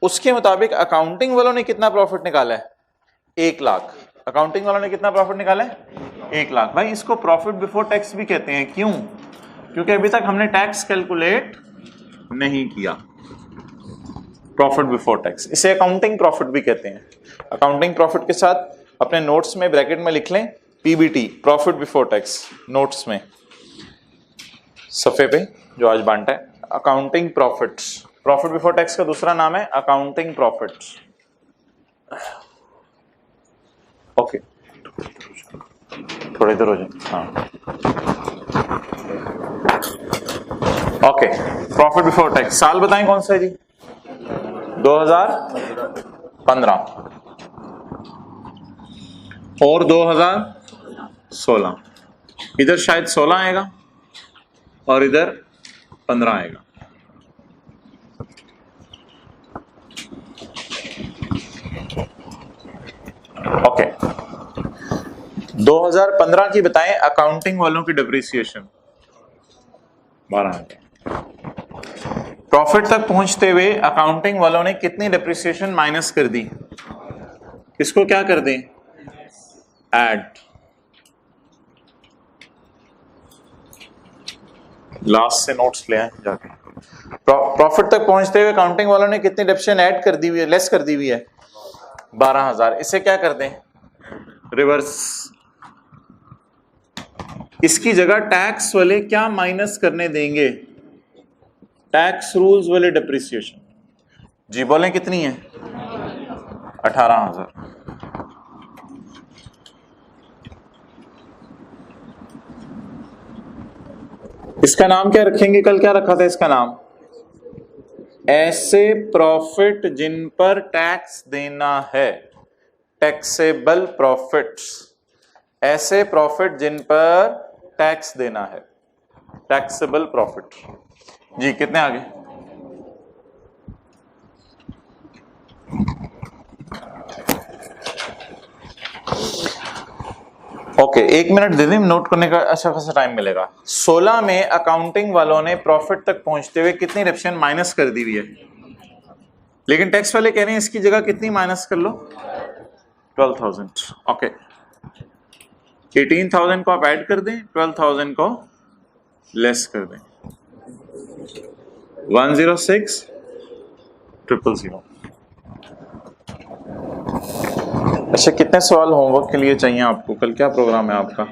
उसके मुताबिक अकाउंटिंग वालों ने कितना प्रॉफिट निकाला है? 1 लाख। अकाउंटिंग वालों ने कितना प्रॉफिट निकाला है? 1 लाख। भाई इसको प्रॉफिट बिफोर टैक्स भी कहते हैं। क्यों? क्योंकि अभी तक हमने टैक्स कैलकुलेट नहीं किया। प्रॉफिट बिफोर टैक्स, इसे अकाउंटिंग प्रॉफिट भी कहते हैं। अकाउंटिंग प्रॉफिट के साथ अपने नोट्स में ब्रैकेट में लिख लें PBT, profit before tax, notes में सफे पे जो आज बांटा है। Accounting profits, profit before tax का दूसरा नाम है अकाउंटिंग प्रॉफिट्स। ओके, थोड़ा इधर हो जाए। हाँ ओके, प्रॉफिट बिफोर टैक्स साल बताएं कौन सा है जी? 2015 और 2016। इधर शायद 16 आएगा और इधर 15 आएगा। ओके, 2015 की बताएं अकाउंटिंग वालों की डिप्रिसिएशन 12। प्रॉफिट तक पहुंचते हुए अकाउंटिंग वालों ने कितनी डिप्रिसिएशन माइनस कर दी? इसको क्या कर दें? ऐड। लास्ट से नोट्स ले आए जाके। प्रॉफिट तक पहुंचते हुए अकाउंटिंग वालों ने कितनी डिप्रिसिएशन ऐड कर दी हुई है, लेस कर दी हुई है? 12,000। इसे क्या कर दें? रिवर्स। इसकी जगह टैक्स वाले क्या माइनस करने देंगे? टैक्स रूल्स वाले डिप्रिसिएशन। जी बोलें कितनी है? 18,000। इसका नाम क्या रखेंगे? कल क्या रखा था इसका नाम? ऐसे प्रॉफिट जिन पर टैक्स देना है, टैक्सेबल प्रॉफिट्स, ऐसे प्रॉफिट जिन पर टैक्स देना है, टैक्सेबल प्रॉफिट। जी कितने आगे? ओके, 1 मिनट दे दें, नोट करने का अच्छा खासा टाइम मिलेगा। 16 में अकाउंटिंग वालों ने प्रॉफिट तक पहुंचते हुए कितनी रेप्शन माइनस कर दी हुई है, लेकिन टैक्स वाले कह रहे हैं इसकी जगह कितनी माइनस कर लो, 12,000। ओके, 18,000 को आप ऐड कर दें, 12,000 को लेस कर दें, 106,000। अच्छा, कितने सवाल होमवर्क के लिए चाहिए आपको? कल क्या प्रोग्राम है आपका?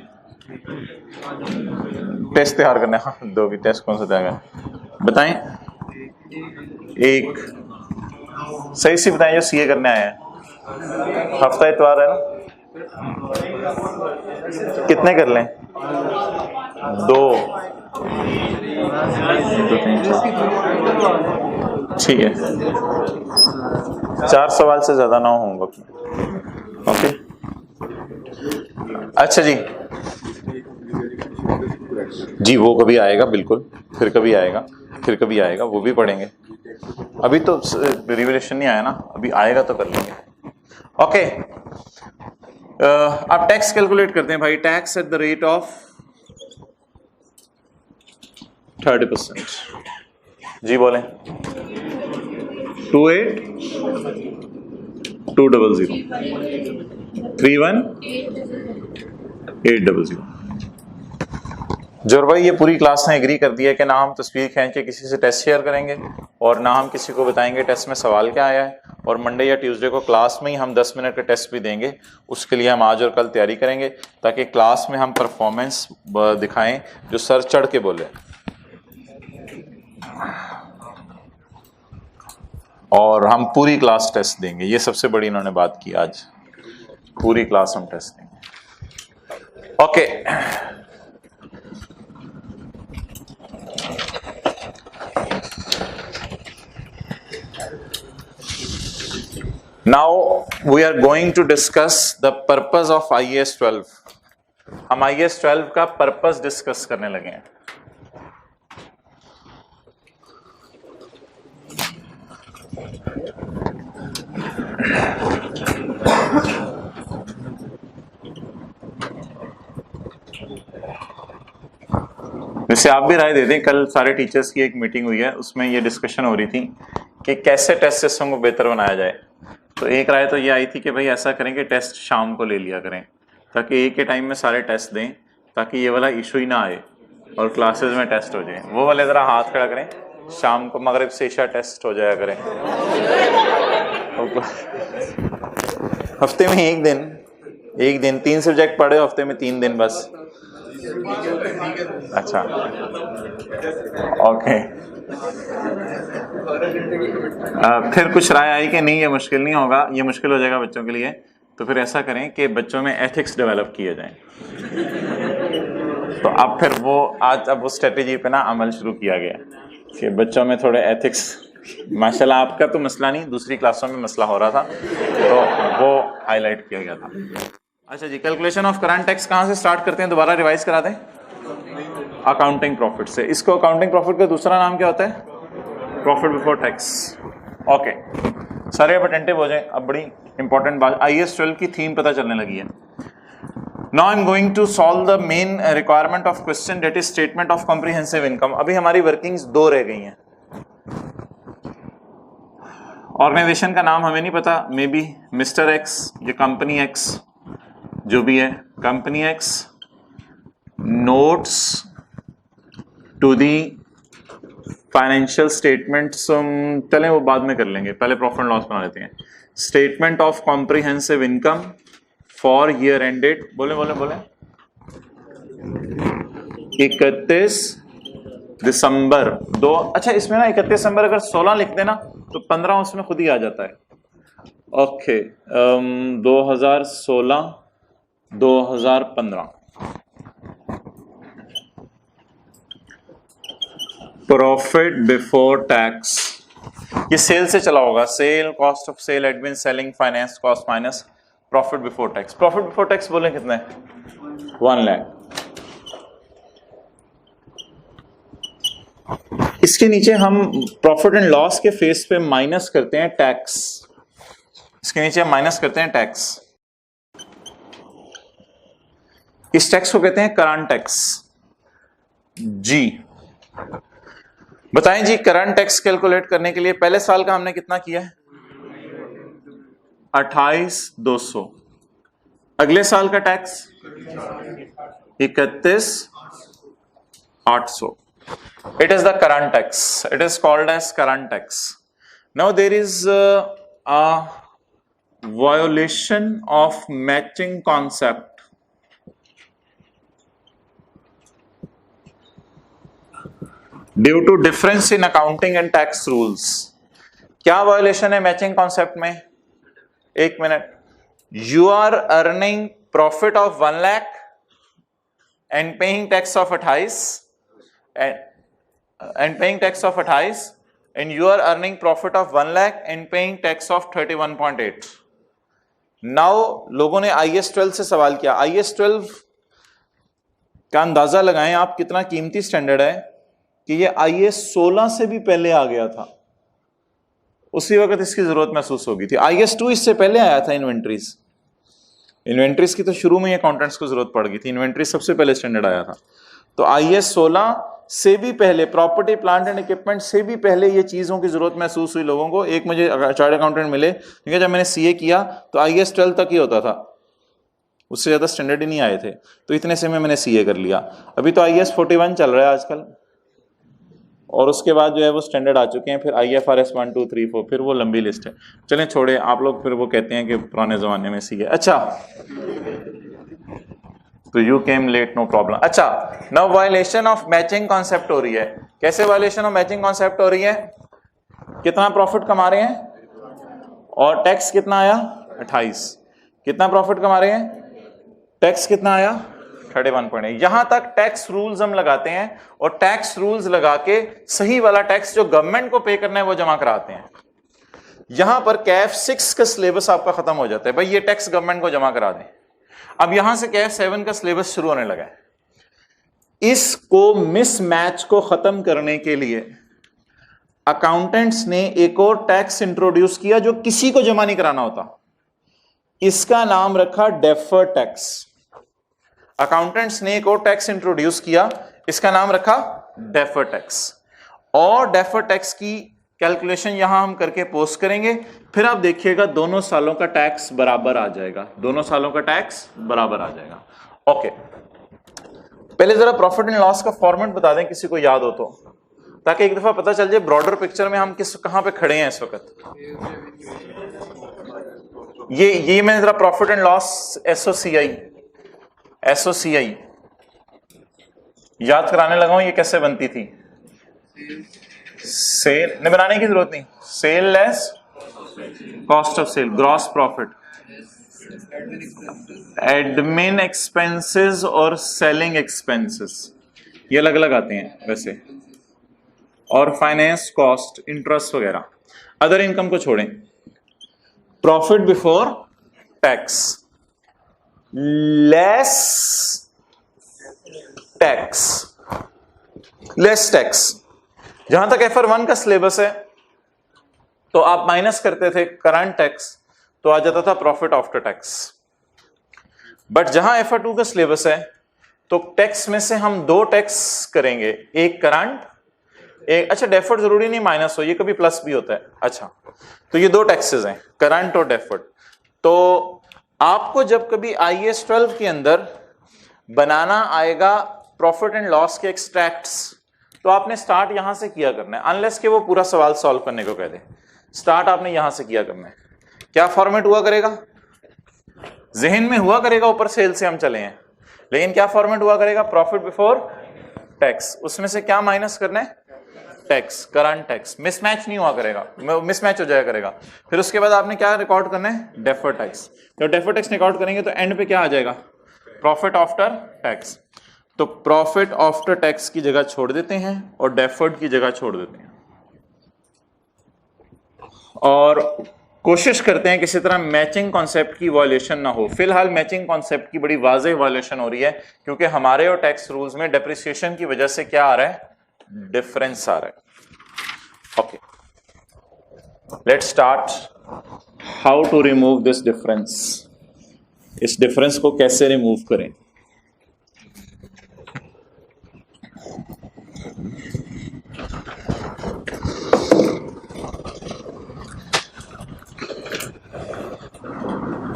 टेस्ट तैयार करना है? हाँ, 2 भी टेस्ट कौन सा तैयार है बताएं? एक सही से बताएं जो सीए करने आए हैं। हफ्ता इतवार है ना, कितने कर लें? 2 ठीक है, 4 सवाल से ज्यादा ना हो होमवर्क में। ओके, अच्छा जी वो कभी आएगा, बिल्कुल, फिर कभी आएगा, फिर कभी आएगा, वो भी पढ़ेंगे। अभी तो रिवलेशन नहीं आया ना, अभी आएगा तो कर लेंगे। ओके, आप टैक्स कैलकुलेट करते हैं भाई। Tax at the rate of 30%। जी बोलें। 28,200 31,800। जोर भाई, ये पूरी क्लास ने एग्री कर दिया कि ना हम तस्वीर खींच के किसी से टेस्ट शेयर करेंगे और ना हम किसी को बताएंगे टेस्ट में सवाल क्या आया है, और मंडे या ट्यूसडे को क्लास में ही हम 10 मिनट का टेस्ट भी देंगे। उसके लिए हम आज और कल तैयारी करेंगे ताकि क्लास में हम परफॉर्मेंस दिखाएं जो सर चढ़ के बोले, और हम पूरी क्लास टेस्ट देंगे। ये सबसे बड़ी इन्होंने बात की, आज पूरी क्लास हम टेस्ट देंगे। Okay, now we are going to discuss the purpose of IAS 12। हम IAS 12 का पर्पस डिस्कस करने लगे हैं। वैसे आप भी राय दे दें, कल सारे टीचर्स की एक मीटिंग हुई है, उसमें ये डिस्कशन हो रही थी कि कैसे टेस्ट सिस्टम को बेहतर बनाया जाए। तो एक राय तो ये आई थी कि भाई ऐसा करें कि टेस्ट शाम को ले लिया करें ताकि एक के टाइम में सारे टेस्ट दें, ताकि ये वाला इशू ही ना आए और क्लासेस में टेस्ट हो जाए। वो वाले ज़रा हाथ खड़ा करें, शाम को मगरिब से इशा टेस्ट हो जाया करें। हफ्ते में एक दिन 3 सब्जेक्ट पढ़े, हफ्ते में 3 दिन बस। अच्छा, ओके। फिर कुछ राय आई कि नहीं ये मुश्किल नहीं होगा, ये मुश्किल हो जाएगा बच्चों के लिए, तो फिर ऐसा करें कि बच्चों में एथिक्स डेवलप किए जाएं। तो अब फिर वो आज अब वो स्ट्रेटेजी पे ना अमल शुरू किया गया कि बच्चों में थोड़े एथिक्स, माशाल्लाह आपका तो मसला नहीं, दूसरी क्लासों में मसला हो रहा था, तो वो हाईलाइट किया गया था। अच्छा जी, कैलकुलेशन ऑफ करंट टैक्स कहाँ से स्टार्ट करते हैं? दोबारा रिवाइज करा दें। अकाउंटिंग प्रॉफिट से। इसको अकाउंटिंग प्रॉफिट का दूसरा नाम क्या होता है? Profit before tax. ओके, सारे अब अटेंटिव हो जाएं। अब बड़ी इंपॉर्टेंट बात, IAS 12 की थीम पता चलने लगी है। Now I am going to solve the main requirement of question, that is statement of comprehensive income. अभी हमारी वर्किंग्स 2 रह गई हैं। ऑर्गेनाइजेशन का नाम हमें नहीं पता, मे बी मिस्टर एक्स या कंपनी एक्स, जो भी है, company X notes to the financial statements. चलें वो बाद में कर लेंगे, पहले प्रॉफिट एंड लॉस बना लेते हैं। Statement of comprehensive income for year ended, बोले 31 दिसंबर 2। अच्छा, इसमें ना 31 दिसंबर अगर 16 लिख देना तो 15 उसमें खुद ही आ जाता है। ओके, 2016 2015 प्रॉफिट बिफोर टैक्स ये सेल से चला होगा, sale, cost of sale, admin, selling, finance cost minus profit before tax. Profit before tax बोले कितने? 1 लाख। इसके नीचे हम प्रॉफिट एंड लॉस के फेस पे माइनस करते हैं टैक्स। इसके नीचे हम माइनस करते हैं टैक्स। इस टैक्स को कहते हैं करंट टैक्स। जी बताएं जी, करंट टैक्स कैलकुलेट करने के लिए पहले साल का हमने कितना किया है? 28,200। अगले साल का tax 31,800। It is the current tax. It is called as current tax. Now there is a violation of matching concept. Due to difference in accounting and tax rules. क्या violation है matching concept में? एक minute. You are earning profit of 1 lakh and paying tax of 28 and paying tax of 28 and you are earning profit of 1 lakh and paying tax of 31.8. Now लोगों ने IAS 12 से सवाल किया। IAS 12 का अंदाजा लगाएं आप कितना कीमती स्टैंडर्ड है कि ये IAS 16 से भी पहले आ गया था। उसी वक्त इसकी जरूरत महसूस होगी थी। IAS 2 इससे पहले आया था। इन्वेंट्रीज की तो शुरू में अकाउंटेंट्स को जरूरत पड़ गई थी। इन्वेंट्री सबसे पहले स्टैंडर्ड आया था। तो IAS 16 से भी पहले, प्रॉपर्टी प्लांट एंड इक्विपमेंट से भी पहले ये चीजों की जरूरत महसूस हुई लोगों को। एक मुझे चार्टर्ड अकाउंटेंट मिले, क्योंकि जब मैंने CA किया तो IAS 12 तक ही होता था, उससे ज्यादा स्टैंडर्ड ही नहीं आए थे। तो इतने से में मैंने CA कर लिया। अभी तो IAS 41 चल रहा है आजकल, और उसके बाद जो है वो स्टैंडर्ड आ चुके हैं। फिर IFRS 1, 2, 3, 4, फिर वो लंबी लिस्ट है। चलें छोड़े, आप लोग फिर वो कहते हैं कि पुराने जमाने में CA। अच्छा, तो you came late, no problem. अच्छा, now violation of matching concept हो रही है। कैसे वायलेशन ऑफ मैचिंग कॉन्सेप्ट हो रही है? कितना प्रॉफिट कमा रहे हैं और टैक्स कितना आया? 28। कितना प्रॉफिट कमा रहे हैं, टैक्स कितना आया? 31.8। यहां तक टैक्स रूल्स हम लगाते हैं और टैक्स रूल्स लगा के सही वाला टैक्स जो गवर्नमेंट को पे करना है वो जमा कराते हैं। यहां पर कैफ 6 का सिलेबस आपका खत्म हो जाता है। भाई ये टैक्स गवर्नमेंट को जमा करा दें। अब यहां से कैफ 7 का सिलेबस शुरू होने लगा है। इसको मिसमैच को खत्म करने के लिए अकाउंटेंट्स ने एक और टैक्स इंट्रोड्यूस किया जो किसी को जमा नहीं कराना होता। इसका नाम रखा डेफर्ड टैक्स। अकाउंटेंट्स ने एक और टैक्स इंट्रोड्यूस किया, इसका नाम रखा डेफर्ड टैक्स। और डेफर्ड टैक्स की कैलकुलेशन यहां हम करके पोस्ट करेंगे। फिर आप देखिएगा दोनों सालों का टैक्स बराबर आ जाएगा। दोनों सालों का टैक्स बराबर आ जाएगा। ओके, पहले जरा प्रॉफिट एंड लॉस का फॉर्मेट बता दें किसी को याद हो तो, ताकि एक दफा पता चल जाए ब्रॉडर पिक्चर में हम कहां पे खड़े हैं इस वक्त। ये मैंने जरा प्रॉफिट एंड लॉस एसओसीआई याद कराने लगा हूं। ये कैसे बनती थी? सेल ने बनाने की जरूरत नहीं। Sale less cost of sale, gross profit, admin expenses और सेलिंग एक्सपेंसेस, ये अलग अलग आते हैं वैसे, और फाइनेंस कॉस्ट, इंटरेस्ट वगैरह। अदर इनकम को छोड़ें। Profit before tax less tax. जहां तक FR1 का सिलेबस है तो आप माइनस करते थे करंट टैक्स, तो आ जाता था प्रॉफिट आफ्टर टैक्स। बट जहां FR2 का सिलेबस है तो टैक्स में से हम 2 टैक्स करेंगे, एक करंट, एक, अच्छा डेफर्ड जरूरी नहीं माइनस हो, ये कभी प्लस भी होता है। अच्छा, तो ये 2 टैक्सेस हैं, करंट और डेफर्ड। तो आपको जब कभी IAS 12 के अंदर बनाना आएगा प्रॉफिट एंड लॉस के एक्सट्रैक्ट्स, तो आपने स्टार्ट यहां से किया करना है, अनलेस कि वो पूरा सवाल सॉल्व करने को कह दे। स्टार्ट आपने यहां से किया करना है। क्या फॉर्मेट हुआ करेगा? जहन में हुआ करेगा, ऊपर सेल से हम चले हैं, लेकिन क्या फॉर्मेट हुआ करेगा? प्रॉफिट बिफोर टैक्स, उसमें से क्या माइनस करना है? Tax, current tax. मिसमैच नहीं हुआ करेगा, मिसमैच हो जाया करेगा। फिर उसके बाद आपने क्या रिकॉर्ड करना है? Deferred tax. तो डेफर्ड टैक्स रिकॉर्ड करेंगे तो एंड पे क्या आ जाएगा? Profit after tax. तो प्रॉफिट आफ्टर टैक्स की जगह छोड़ देते हैं और डेफर्ड की जगह छोड़ देते हैं। और कोशिश करते हैं किसी तरह मैचिंग कॉन्सेप्ट की वायलेशन ना हो। फिलहाल मैचिंग कॉन्सेप्ट की बड़ी वाज़ेह वायलेशन हो रही है, क्योंकि हमारे और टैक्स रूल्स में डेप्रिसिएशन की वजह से क्या आ रहा है, डिफरेंस आ रहा है। Okay, let's start how to remove this difference. इस डिफरेंस को कैसे रिमूव करें।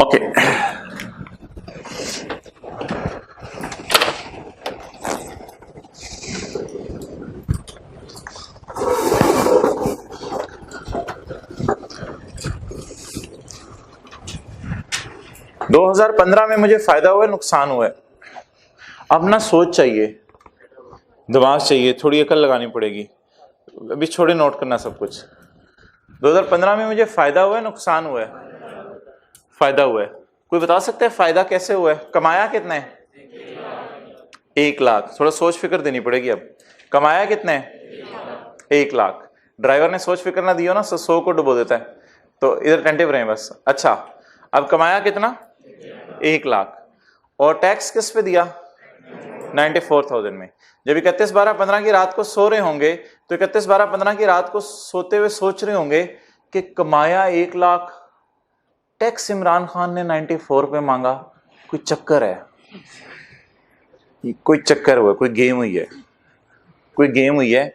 ओके, दो 2015 में मुझे फायदा हुआ है, नुकसान हुआ है। अब ना सोच चाहिए, दिमाग चाहिए, थोड़ी अकल लगानी पड़ेगी। अभी छोड़े नोट करना सब कुछ। 2015 में मुझे फायदा हुआ है, नुकसान हुआ है। फायदा हुआ है। कोई बता सकता है फायदा कैसे हुआ है? कमाया कितना है? 1 लाख। थोड़ा सोच फिक्र देनी पड़ेगी। अब कमाया कितना है? 1 लाख। ड्राइवर ने सोच फिक्र ना दियो ना, 100 को डुबो देता है। तो इधर टेंटिव रहे बस। अच्छा, अब कमाया कितना? 1 लाख। और टैक्स किस पे दिया? 94,000 में। जब 31/12/15 की रात को सो रहे होंगे तो 31/12/15 की रात को सोते हुए सोच रहे होंगे कि कमाया 1 लाख, टैक्स इमरान खान ने 94 पे मांगा, कोई चक्कर है, कोई चक्कर हुआ, कोई गेम हुई है, कोई गेम हुई है।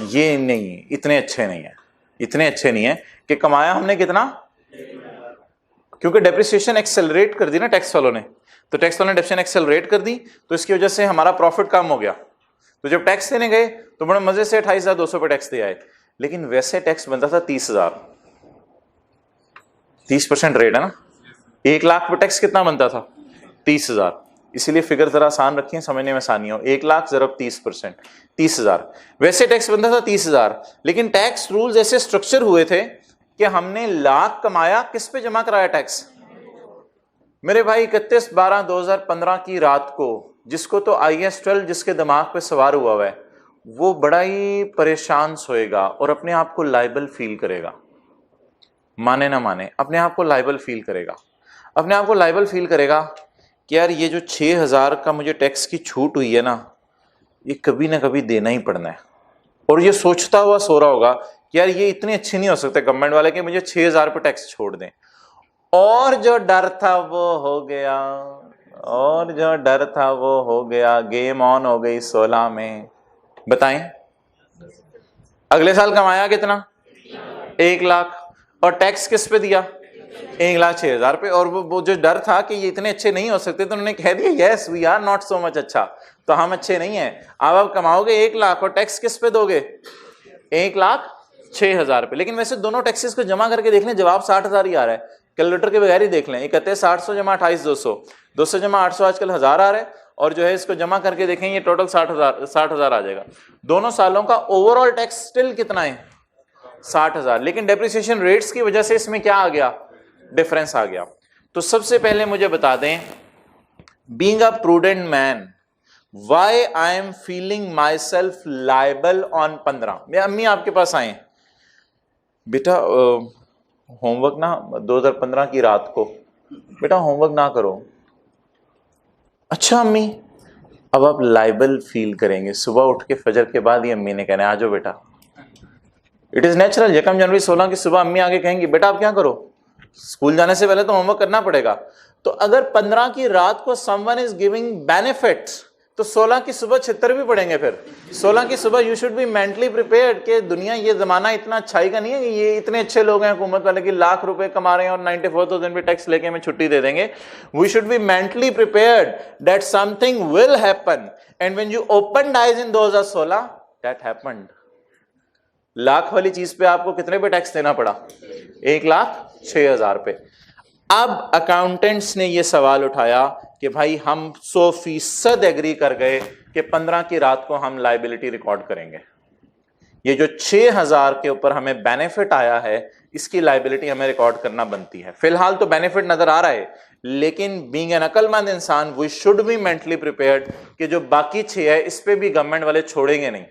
ये नहीं, इतने अच्छे नहीं है, इतने अच्छे नहीं है कि कमाया हमने कितना, क्योंकि डेप्रिसिएशन एक्सेलरेट कर दी ना टैक्स वालों ने। तो टैक्स वालों ने डेप्रिसिएशन एक्सेलरेट कर दी, तो इसकी वजह से हमारा प्रॉफिट कम हो गया। तो जब टैक्स देने गए तो बड़े मजे से 28,200 पे टैक्स दे आए, लेकिन वैसे टैक्स बनता था 30,000। 30% रेट है ना। 1 लाख पे टैक्स कितना बनता था? 30,000। इसीलिए फिगर जरा आसान रखिए, समझने में आसानी हो। 1 लाख ज़रब 30%, 30,000। वैसे टैक्स बनता था 30,000, लेकिन टैक्स रूल्स ऐसे स्ट्रक्चर हुए थे कि हमने लाख कमाया, किस पे जमा कराया टैक्स? मेरे भाई 31/12/2015 की रात को, जिसको तो IAS 12 जिसके दिमाग पे सवार हुआ है, वो बड़ा ही परेशान सोएगा और अपने आप को लाइबल फील करेगा। माने ना माने, अपने आप को लाइबल फील करेगा। अपने आप को लाइबल फील करेगा कि यार ये जो 6,000 का मुझे टैक्स की छूट हुई है ना, ये कभी ना कभी देना ही पड़ना है। और ये सोचता हुआ सो रहा होगा कि यार ये इतने अच्छे नहीं हो सकते गवर्नमेंट वाले कि मुझे 6,000 पे टैक्स छोड़ दें। और जो डर था वो हो गया, और जो डर था वो हो गया। गेम ऑन हो गई 16 में। बताएं, अगले साल कमाया कितना? 1 लाख। और टैक्स किस पे दिया? 1,06,000 पे। और वो जो डर था कि ये इतने अच्छे नहीं हो सकते, तो उन्होंने कह दिया yes we are not so much अच्छा, तो हम अच्छे नहीं हैं। अब आप कमाओगे 1 लाख और टैक्स किस पे दोगे? 1,06,000 पे। लेकिन वैसे दोनों टैक्सेस को जमा करके देख लें, जवाब 60,000 ही आ रहा है। कैलकुलेटर के बगैर ही देख लें। 31,800 जमा 28,200, 200 जमा 800, आजकल 1000 आ रहा है। और जो है इसको जमा करके देखें, ये टोटल 60,000 आ जाएगा। दोनों सालों का ओवरऑल टैक्स स्टिल कितना है? 60,000। लेकिन डेप्रिसिएशन रेट्स की वजह से इसमें क्या आ गया? डिफरेंस आ गया। तो सबसे पहले मुझे बता दें, being a prudent man, why I am feeling my self liable on 15। मेरी अम्मी आपके पास आए, बेटा होमवर्क ना 2015 की रात को, बेटा होमवर्क ना करो। अच्छा अम्मी, अब आप लाइबल फील करेंगे। सुबह उठ के फजर के बाद ही अम्मी ने कहना है आ जाओ बेटा। It is natural. 1 जनवरी 16 की सुबह अम्मी आगे कहेंगी बेटा आप क्या करो, स्कूल जाने से पहले तो होमवर्क करना पड़ेगा। तो अगर 15 की रात को समवन इज गिविंग बेनिफिट्स, तो 16 की सुबह 76 भी पढ़ेंगे। फिर 16 की सुबह you should be mentally prepared कि दुनिया, ये जमाना इतना अच्छाई का नहीं है कि ये इतने अच्छे लोग हैं हुकूमत वाले कि लाख रुपए कमा रहे हैं और 94,000 भी टैक्स लेके हमें छुट्टी दे देंगे। We should be mentally prepared that something will happen, and when you opened eyes in 2016 that happened. Lakh वाली चीज पे आपको कितने पे टैक्स देना पड़ा? 1,06,000 पे। अब अकाउंटेंट्स ने यह सवाल उठाया कि भाई हम 100% एग्री कर गए कि 15 की रात को हम लाइबिलिटी रिकॉर्ड करेंगे। ये जो 6,000 के ऊपर हमें बेनिफिट आया है, इसकी लाइबिलिटी हमें रिकॉर्ड करना बनती है। फिलहाल तो बेनिफिट नजर आ रहा है, लेकिन बीइंग एन अकलमंद इंसान we should be mentally prepared कि जो बाकी 6 है इस पे भी गवर्नमेंट वाले छोड़ेंगे नहीं,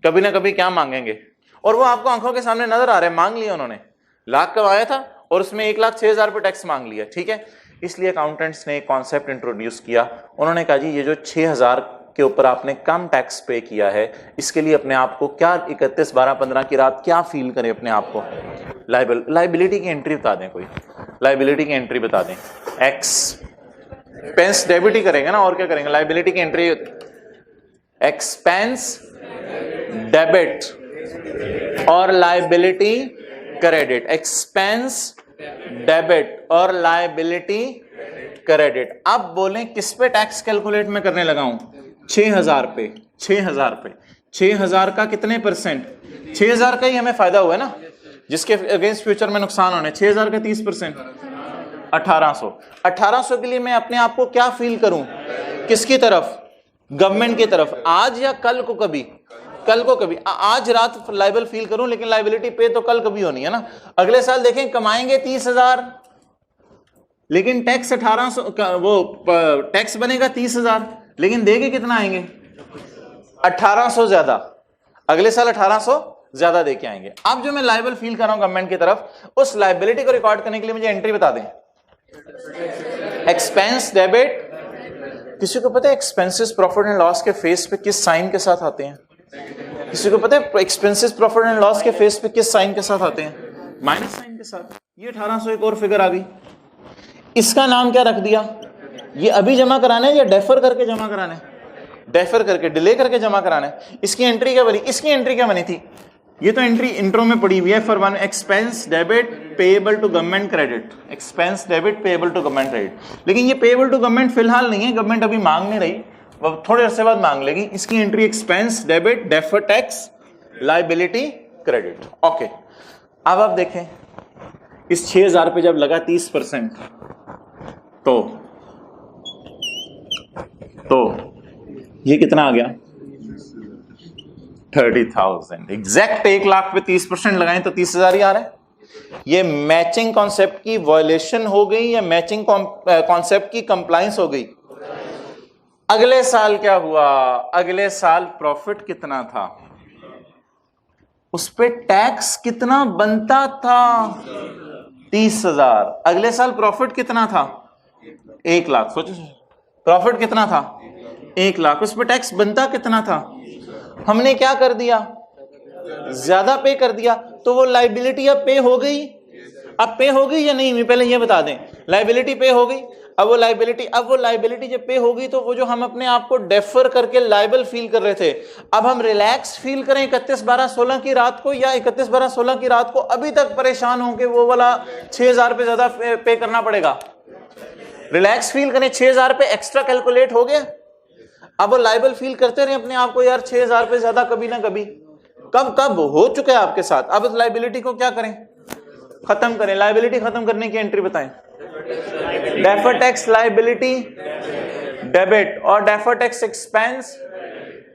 कभी ना कभी क्या मांगेंगे। और वो आपको आंखों के सामने नजर आ रहा है, मांग लिया उन्होंने। लाख कमाया था और उसमें 1,06,000 पे टैक्स मांग लिया, ठीक है। इसलिए अकाउंटेंट्स ने एक कॉन्सेप्ट इंट्रोड्यूस किया, उन्होंने कहा जी ये जो 6,000 के ऊपर आपने कम टैक्स पे किया है, इसके लिए अपने आप को क्या 31/12/15 की रात क्या फील करें अपने आप को, लाइबिलिटी की एंट्री बता दें, कोई लाइबिलिटी की एंट्री बता दें। एक्सपेंस डेबिट ही करेंगे ना, और क्या करेंगे, लाइबिलिटी की एंट्री एक्सपेंस डेबिट और लाइबिलिटी क्रेडिट, एक्सपेंस डेबिट और लाइबिलिटी क्रेडिट। अब बोलें किस पे टैक्स कैलकुलेट में करने लगा हूं, 6,000 पे, 6,000 पे, 6,000 का कितने परसेंट, 6,000 का ही हमें फायदा हुआ है ना, जिसके अगेंस्ट फ्यूचर में नुकसान होने, 6,000 का 30%, 1,800। 1,800 के लिए मैं अपने आप को क्या फील करूं, किसकी तरफ, गवर्नमेंट की तरफ, आज या कल को कभी, कल को कभी, आज रात लाइबल फील करूं, लेकिन लाइबिलिटी पे तो कल कभी होनी है ना। अगले साल देखें कमाएंगे 30,000, लेकिन टैक्स 1,800, वो टैक्स बनेगा 30,000, लेकिन देके कितना आएंगे, 1,800 ज्यादा, अगले साल 1,800 ज्यादा देके आएंगे। अब जो मैं लाइबल फील कर रहा हूं गवर्नमेंट की तरफ, उस लाइबिलिटी को रिकॉर्ड करने के लिए मुझे एंट्री बता दें, एक्सपेंस डेबिट। किसी को पता है एक्सपेंसेस प्रॉफिट एंड लॉस के फेस पे किस साइन के साथ आते हैं, किसी को पता है एक्सपेंसेस प्रॉफिट एंड लॉस के फेस पे किस साइन के साथ आते हैं, माइनस साइन के साथ। ये 1,800 एक और फिगर आ गई, इसका नाम क्या रख दिया, ये अभी जमा कराना है या डेफर करके जमा कराना है, डेफर करके, डिले करके जमा कराना है। इसकी एंट्री क्या बनी, इसकी एंट्री क्या बनी थी, ये तो एंट्री इंट्रो में पड़ी हुई है, for one expense debit payable to government credit, expense debit payable to government credit. लेकिन ये पेएबल टू गवर्नमेंट फिलहाल नहीं है, गवर्नमेंट अभी मांग नहीं रही, वो थोड़े अरसे बाद मांग लेगी। इसकी entry expense debit defer tax liability credit, okay. अब आप देखें इस 6,000 पे जब लगा 30%, तो ये कितना आ गया, 30,000। एग्जैक्ट 1,00,000 पे 30% लगाएं तो 30,000 ही आ रहा है। ये मैचिंग कॉन्सेप्ट की वायलेशन हो गई या मैचिंग कॉन्सेप्ट की कंप्लायंस हो गई। अगले साल क्या हुआ, अगले साल प्रॉफिट कितना था, उस पे टैक्स कितना बनता था, 30,000। अगले साल प्रॉफिट कितना था, 1,00,000। सोचो प्रॉफिट कितना था, 1,00,000, उस पे टैक्स बनता कितना था, हमने क्या कर दिया, ज्यादा पे कर दिया, तो वो लाइबिलिटी अब पे हो गई, अब पे हो गई या नहीं, मैं पहले ये बता दें, लाइबिलिटी पे हो गई। अब वो लाइबिलिटी जब पे होगी तो वो जो हम अपने आप को डेफर करके लाइबल फील कर रहे थे, अब हम रिलैक्स फील करें 31/12/16 की रात को, या 31/12/16 की रात को अभी तक परेशान होंगे वो वाला 6,000 पे ज्यादा पे करना पड़ेगा, रिलैक्स फील करें, 6,000 पे एक्स्ट्रा कैलकुलेट हो गया। अब वो लाइबल फील करते रहे अपने आप को, यार 6,000 पे ज्यादा कभी ना कभी, कब हो चुका है आपके साथ। अब लाइबिलिटी को क्या करें, खत्म करें। लाइबिलिटी खत्म करने की एंट्री बताएं, डेफर टैक्स लाइबिलिटी डेबिट और डेफर टैक्स एक्सपेंस।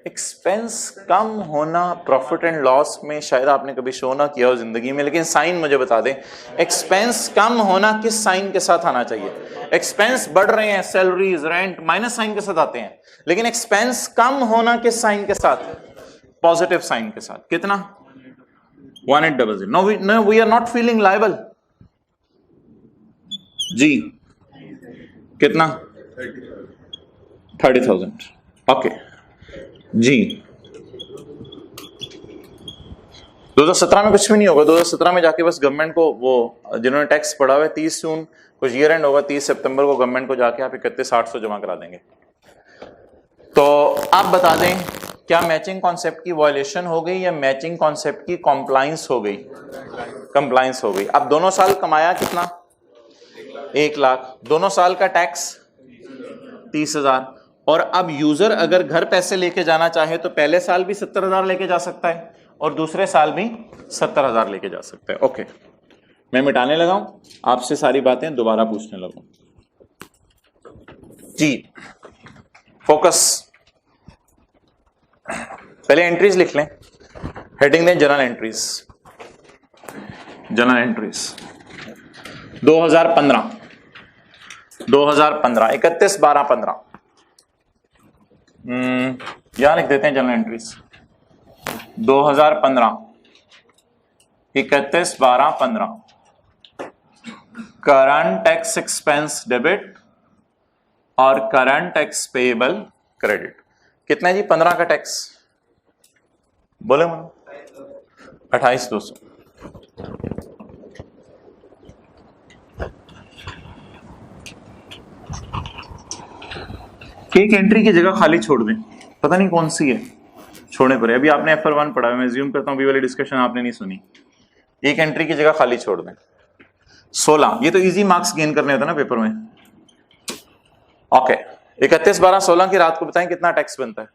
एक्सपेंस कम होना प्रॉफिट एंड लॉस में शायद आपने कभी शो ना किया हो जिंदगी में, लेकिन साइन मुझे बता दें, एक्सपेंस कम होना किस साइन के साथ आना चाहिए। एक्सपेंस बढ़ रहे हैं, सैलरीज रेंट माइनस साइन के साथ आते हैं, लेकिन एक्सपेंस कम होना किस साइन के साथ, पॉजिटिव साइन के साथ। कितना, 1800। No we are not feeling liable जी, कितना, 30,000, ओके जी। 2017 में कुछ भी नहीं होगा, 2017 में जाके बस गवर्नमेंट को, वो जिन्होंने टैक्स पड़ा हुआ है 30 जून कुछ ईयर एंड होगा, 30 सितंबर को गवर्नमेंट को जाके आप 31,800 जमा करा देंगे। तो आप बता दें क्या मैचिंग कॉन्सेप्ट की वायलेशन हो गई या मैचिंग कॉन्सेप्ट की कॉम्प्लायंस हो गई, कंप्लायंस हो गई। अब दोनों साल कमाया कितना, 1,00,000, दोनों साल का टैक्स 30,000। और अब यूजर अगर घर पैसे लेके जाना चाहे तो पहले साल भी 70,000 लेके जा सकता है और दूसरे साल भी 70,000 लेके जा सकता है। ओके, मैं मिटाने लगा हूं, आपसे सारी बातें दोबारा पूछने लगा जी। फोकस, पहले एंट्रीज लिख लें, हेडिंग दें जनरल एंट्रीज। जनरल एंट्रीज 2015 31/12/15 यहां लिख देते हैं general entries 2015 31/12/15। Current tax expense debit और करंट टैक्स पेएबल क्रेडिट। कितना है जी? 15 का टैक्स बोले मनो 28,200। एक एंट्री की जगह खाली छोड़ दें, पता नहीं कौन सी है, छोड़ने पर। अभी आपने FR1 पढ़ा है, मैं ज्यूम करता हूं अभी वाली डिस्कशन आपने नहीं सुनी। एक एंट्री की जगह खाली छोड़ दें। 16, ये तो इजी मार्क्स गेन करने होते हैं ना पेपर में। ओके, 31, 12, 16 की रात को बताएं कितना टैक्स बनता है?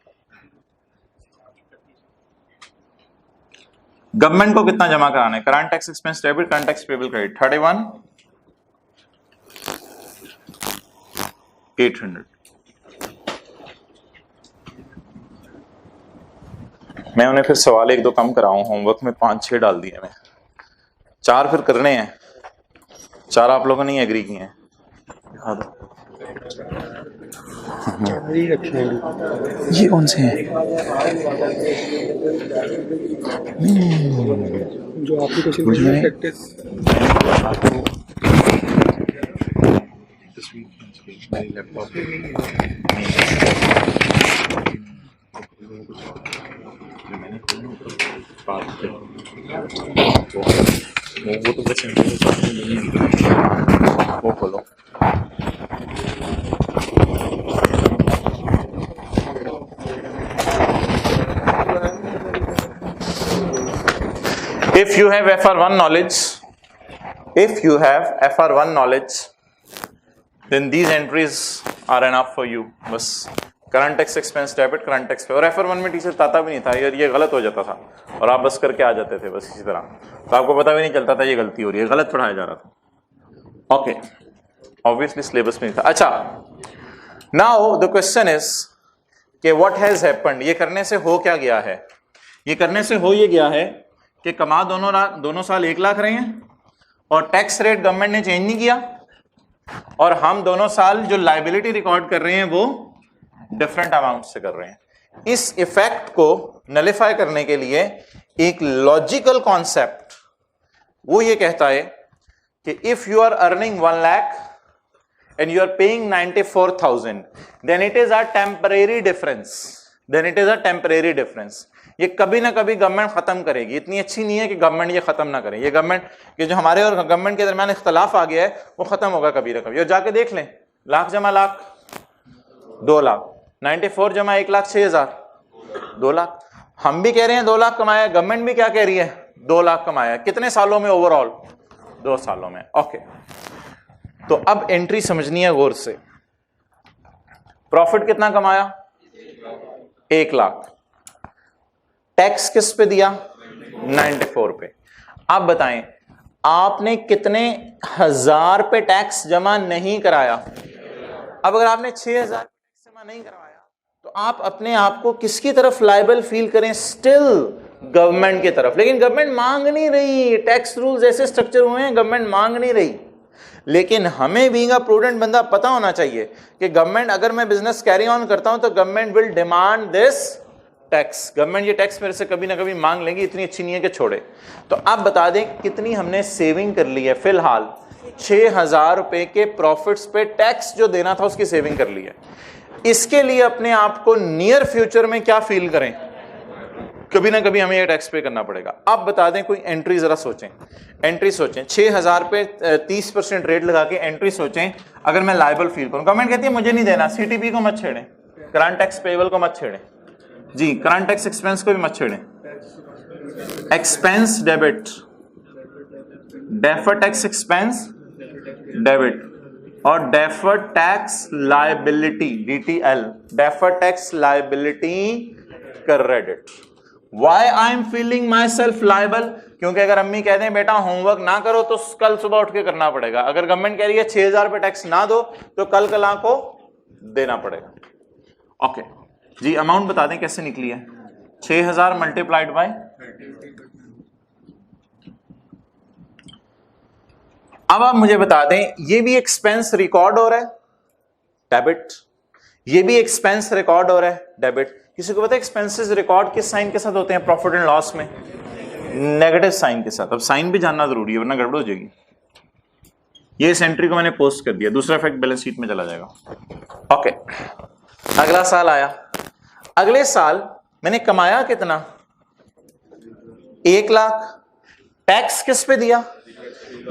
गवर्नमेंट को कितना जमा कराना है? Current tax expense debit, current tax payable credit. 31,800। मैं उन्हें फिर सवाल 1-2 कम कराऊं, होमवर्क में 5-6 डाल दिए मैं, 4 फिर करने हैं, 4 आप लोगों ने ही एग्री किए हैं। ये कौन से हैं? जो आपकी क्वेश्चन प्रैक्टिस वो तो बस वो खोलो। If you have FR1 knowledge, then these entries are enough for you। बस current tax expense debit, current tax पे। और FR1 में टीचर बताता भी नहीं था यार, ये गलत हो जाता था और आप बस करके आ जाते थे बस इसी तरह, तो आपको पता भी नहीं चलता था ये गलती हो रही है, गलत पढ़ाया जा रहा था। ओके, ऑब्वियसली सिलेबस में नहीं था। अच्छा, नाउ द क्वेश्चन इज कि व्हाट हैज हैपेंड, ये करने से हो क्या गया है? ये करने से हो ये गया है कि कमा दोनों साल 1 लाख रहे हैं और टैक्स रेट गवर्नमेंट ने चेंज नहीं किया, और हम दोनों साल जो लायबिलिटी रिकॉर्ड कर रहे हैं वो डिफरेंट अमाउंट से कर रहे हैं। इस इफेक्ट को नलिफाई करने के लिए एक लॉजिकल कॉन्सेप्ट वो ये कहता है कि if you are earning 1 lakh and you are paying 94,000, then it is a temporary difference। ये कभी ना कभी गवर्नमेंट खत्म करेगी, इतनी अच्छी नहीं है कि गवर्नमेंट ये खत्म ना करे। ये गवर्नमेंट के जो हमारे और गवर्नमेंट के दरमियान इख्तलाफ आ गया है वो खत्म होगा कभी ना कभी। और जाके देख लें, लाख जमा लाख 2 लाख, 94 जमा 1,06,000 2 लाख। हम भी कह रहे हैं 2 लाख कमाया, गवर्नमेंट भी क्या कह रही है 2 लाख कमाया। कितने सालों में? ओवरऑल 2 सालों में। ओके, तो अब एंट्री समझनी है गौर से। प्रॉफिट कितना कमाया? 1 लाख। टैक्स किस पे दिया? 94 पे। अब बताएं आपने कितने हजार पे टैक्स जमा नहीं कराया? अब अगर आपने 6,000 टैक्स जमा नहीं करवाया तो आप अपने आप को किसकी तरफ लायबल फील करें? स्टिल गवर्नमेंट की तरफ। लेकिन गवर्नमेंट मांग नहीं रही, टैक्स रूल्स ऐसे स्ट्रक्चर हुए हैं गवर्नमेंट मांग नहीं रही। लेकिन हमें बीइंग अ प्रूडेंट बंदा पता होना चाहिए कि गवर्नमेंट, अगर मैं बिजनेस कैरी ऑन करता हूं तो government will demand this tax. Government ये टैक्स मेरे से कभी ना कभी मांग लेंगी, इतनी अच्छी नहीं है कि छोड़े। तो आप बता दें कितनी हमने सेविंग कर ली है? फिलहाल 6,000 रुपए के प्रॉफिट्स पे टैक्स जो देना था उसकी सेविंग कर ली है। इसके लिए अपने आप को नियर फ्यूचर में क्या फील करें? कभी ना कभी हमें ये टैक्स पे करना पड़ेगा। अब बता दें कोई एंट्री जरा सोचें, एंट्री सोचें 6,000 पे 30% रेट लगा के एंट्री सोचें। अगर मैं लायबल फील करूं, गवर्नमेंट कहती है मुझे नहीं देना, CTP को मत छेड़ें, करंट टैक्स पेएबल को मत छेड़ें जी, करंट टैक्स एक्सपेंस को भी मत छेड़ें। Expense debit, deferred tax expense debit और deferred tax liability DTL, deferred tax liability credit. Why I am feeling myself liable? क्योंकि अगर अम्मी कहते हैं बेटा होमवर्क ना करो तो कल सुबह उठ के करना पड़ेगा। अगर गवर्नमेंट कह रही है 6,000 पे टैक्स ना दो तो कल कला को देना पड़ेगा। ओके जी, अमाउंट बता दें कैसे निकली है? 6,000 मल्टीप्लाइड बाय, अब आप मुझे बता दें ये भी एक्सपेंस रिकॉर्ड हो रहा है डेबिट, ये भी एक्सपेंस रिकॉर्ड हो रहा है डेबिट। किसी को पता है एक्सपेंसेस रिकॉर्ड किस साइन के साथ होते हैं प्रॉफिट एंड लॉस में? नेगेटिव साइन के साथ। अब साइन भी जानना जरूरी है वरना गड़बड़ हो जाएगी। ये इस एंट्री को मैंने पोस्ट कर दिया, दूसरा इफेक्ट बैलेंस शीट में चला जाएगा। ओके, अगला साल आया, अगले साल मैंने कमाया कितना, 1 लाख। टैक्स किस पे दिया,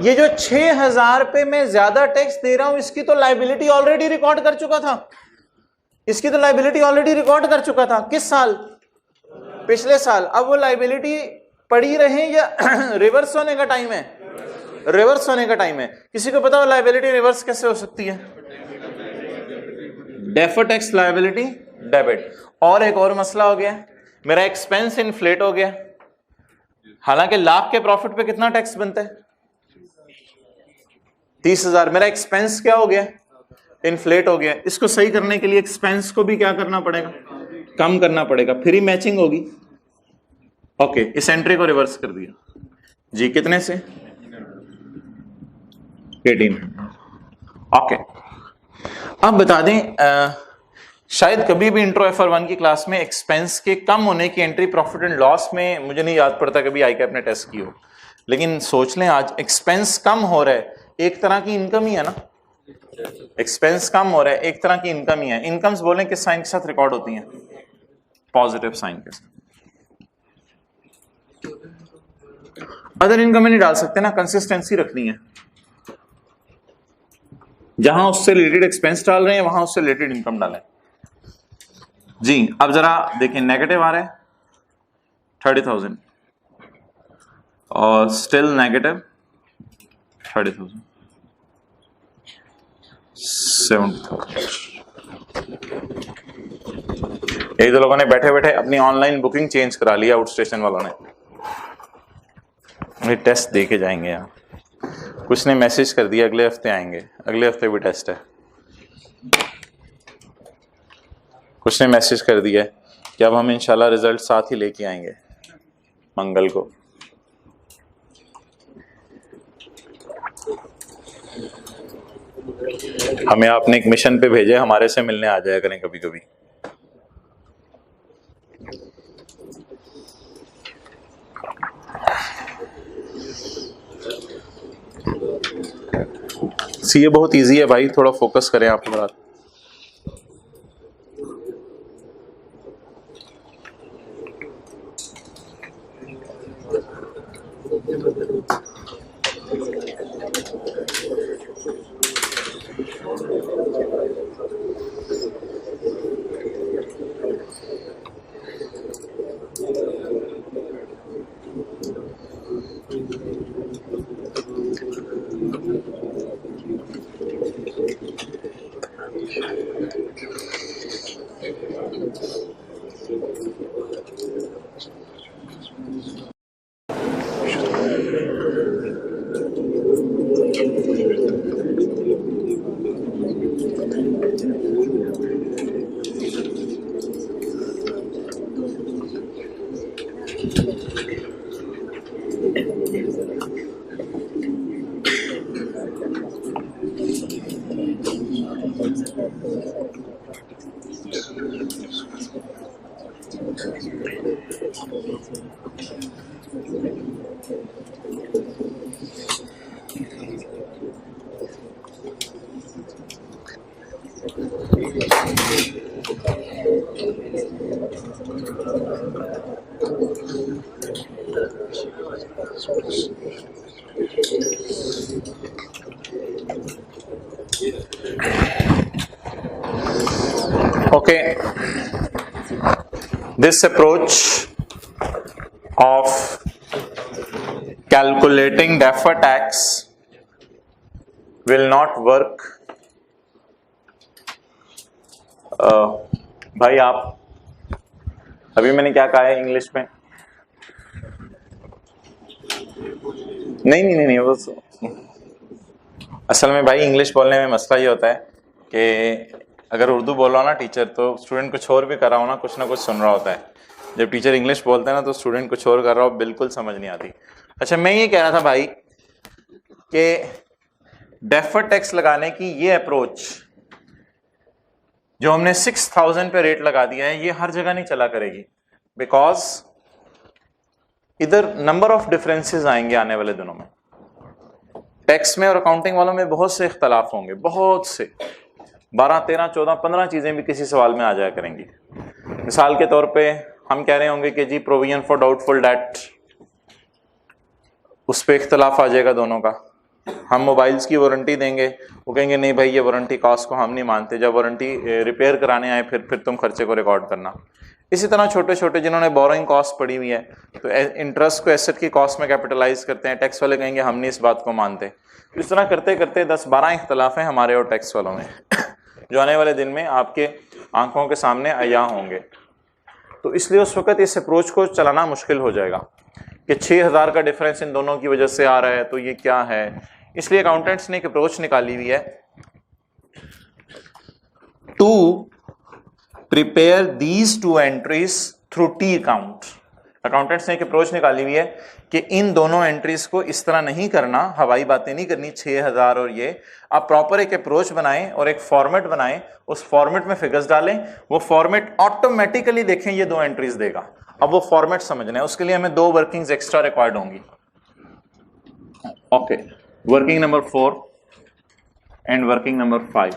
ये जो 6,000 पे मैं ज्यादा टैक्स दे रहा हूं, इसकी तो लाइबिलिटी ऑलरेडी रिकॉर्ड कर चुका था, इसकी तो लाइबिलिटी ऑलरेडी रिकॉर्ड कर चुका था। किस साल, पिछले साल। अब वो लाइबिलिटी पड़ी रहे या रिवर्स होने का टाइम है, रिवर्स होने का टाइम है। किसी को पता हो लाइबिलिटी रिवर्स कैसे हो सकती है, डेफर्ड टैक्स लाइबिलिटी डेबिट। और एक और मसला हो गया, मेरा एक्सपेंस इन्फ्लेट हो गया, हालांकि लाख के प्रॉफिट पे कितना टैक्स बनता है, 30,000। मेरा एक्सपेंस क्या हो गया, इन्फ्लेट हो गया। इसको सही करने के लिए एक्सपेंस को भी क्या करना पड़ेगा, कम करना पड़ेगा, फिर ही मैचिंग होगी। ओके, इस एंट्री को रिवर्स कर दिया जी, कितने से, 18। ओके, अब बता दें, शायद कभी भी इंट्रो FR1 की क्लास में एक्सपेंस के कम होने की एंट्री प्रॉफिट एंड लॉस में मुझे नहीं याद पड़ता कभी ICAP ने टेस्ट की हो, लेकिन सोच लें आज एक्सपेंस कम हो रहा है, एक तरह की इनकम ही है ना, एक्सपेंस कम हो रहा है, एक तरह की इनकम ही है। इनकम्स बोलें किस साइन के साथ रिकॉर्ड होती हैं, पॉजिटिव साइन के साथ। अदर इनकम में नहीं डाल सकते ना, कंसिस्टेंसी रखनी है, जहां उससे रिलेटेड एक्सपेंस डाल रहे हैं वहां उससे रिलेटेड इनकम डालें जी। अब जरा देखें, नेगेटिव आ रहा है 30,000 और स्टिल नेगेटिव 30,000, 70,000। एक दो लोगों ने बैठे बैठे अपनी ऑनलाइन बुकिंग चेंज करा लिया, आउट स्टेशन वालों ने। टेस्ट दे के जाएंगे यहाँ, कुछ ने मैसेज कर दिया अगले हफ्ते आएंगे, अगले हफ्ते भी टेस्ट है। कुछ ने मैसेज कर दिया कि अब हम इंशाल्लाह रिजल्ट साथ ही लेके आएंगे मंगल को। हमें आपने एक मिशन पे भेजे, हमारे से मिलने आ जाया करें कभी कभी। ये बहुत इजी है भाई, थोड़ा फोकस करें आप लोग। Okay, this approach of calculating deferred tax will not work. भाई आप अभी मैंने क्या कहा है इंग्लिश में, नहीं वो असल में भाई इंग्लिश बोलने में मसला ये होता है कि अगर उर्दू बोल रहा हो ना टीचर, तो स्टूडेंट कुछ और भी कर रहा हो ना कुछ सुन रहा होता है। जब टीचर इंग्लिश बोलते हैं ना तो स्टूडेंट कुछ और कर रहा हो, बिल्कुल समझ नहीं आती। अच्छा, मैं ये कह रहा था भाई कि डेफर्ड टैक्स लगाने की ये अप्रोच जो हमने 6,000 पे रेट लगा दिया है, ये हर जगह नहीं चला करेगी, बिकॉज इधर नंबर ऑफ डिफरेंसेस आएंगे आने वाले दिनों में। टैक्स में और अकाउंटिंग वालों में बहुत से इख्तलाफ होंगे, बहुत से 12, 13, 14, 15 चीजें भी किसी सवाल में आ जाया करेंगी। मिसाल के तौर पे हम कह रहे होंगे कि जी प्रोविजन फॉर डाउटफुल डेट, उस पर इख्तलाफ आ जाएगा दोनों का। हम मोबाइल्स की वारंटी देंगे, वो कहेंगे नहीं भाई ये वारंटी कॉस्ट को हम नहीं मानते, जब वारंटी रिपेयर कराने आए फिर तुम खर्चे को रिकॉर्ड करना। इसी तरह छोटे छोटे जिन्होंने बोरोइंग कॉस्ट पड़ी हुई है तो इंटरेस्ट को एसेट की कॉस्ट में कैपिटलाइज करते हैं, टैक्स वाले कहेंगे हम नहीं इस बात को मानते। इस तरह करते करते 10-12 इख्तलाफ हैं हमारे और टैक्स वालों में जो आने वाले दिन में आपके आंखों के सामने अया होंगे। तो इसलिए उस वक्त इस अप्रोच को चलाना मुश्किल हो जाएगा कि 6000 का डिफरेंस इन दोनों की वजह से आ रहा है तो ये क्या है। इसलिए अकाउंटेंट्स ने एक अप्रोच निकाली हुई है to prepare these two entries through T account. Accountants ने एक अप्रोच निकाली हुई है कि इन दोनों एंट्रीज को इस तरह नहीं करना, हवाई बातें नहीं करनी 6000 और ये। आप प्रॉपर एक अप्रोच बनाएं और एक फॉर्मेट बनाएं, उस फॉर्मेट में फिगर्स डालें, वो फॉर्मेट ऑटोमेटिकली देखें ये 2 एंट्रीज देगा। अब वो फॉर्मेट समझना है, उसके लिए हमें 2 वर्किंग्स एक्स्ट्रा रिक्वायर्ड होंगी। Okay, working number 4 and working number 5।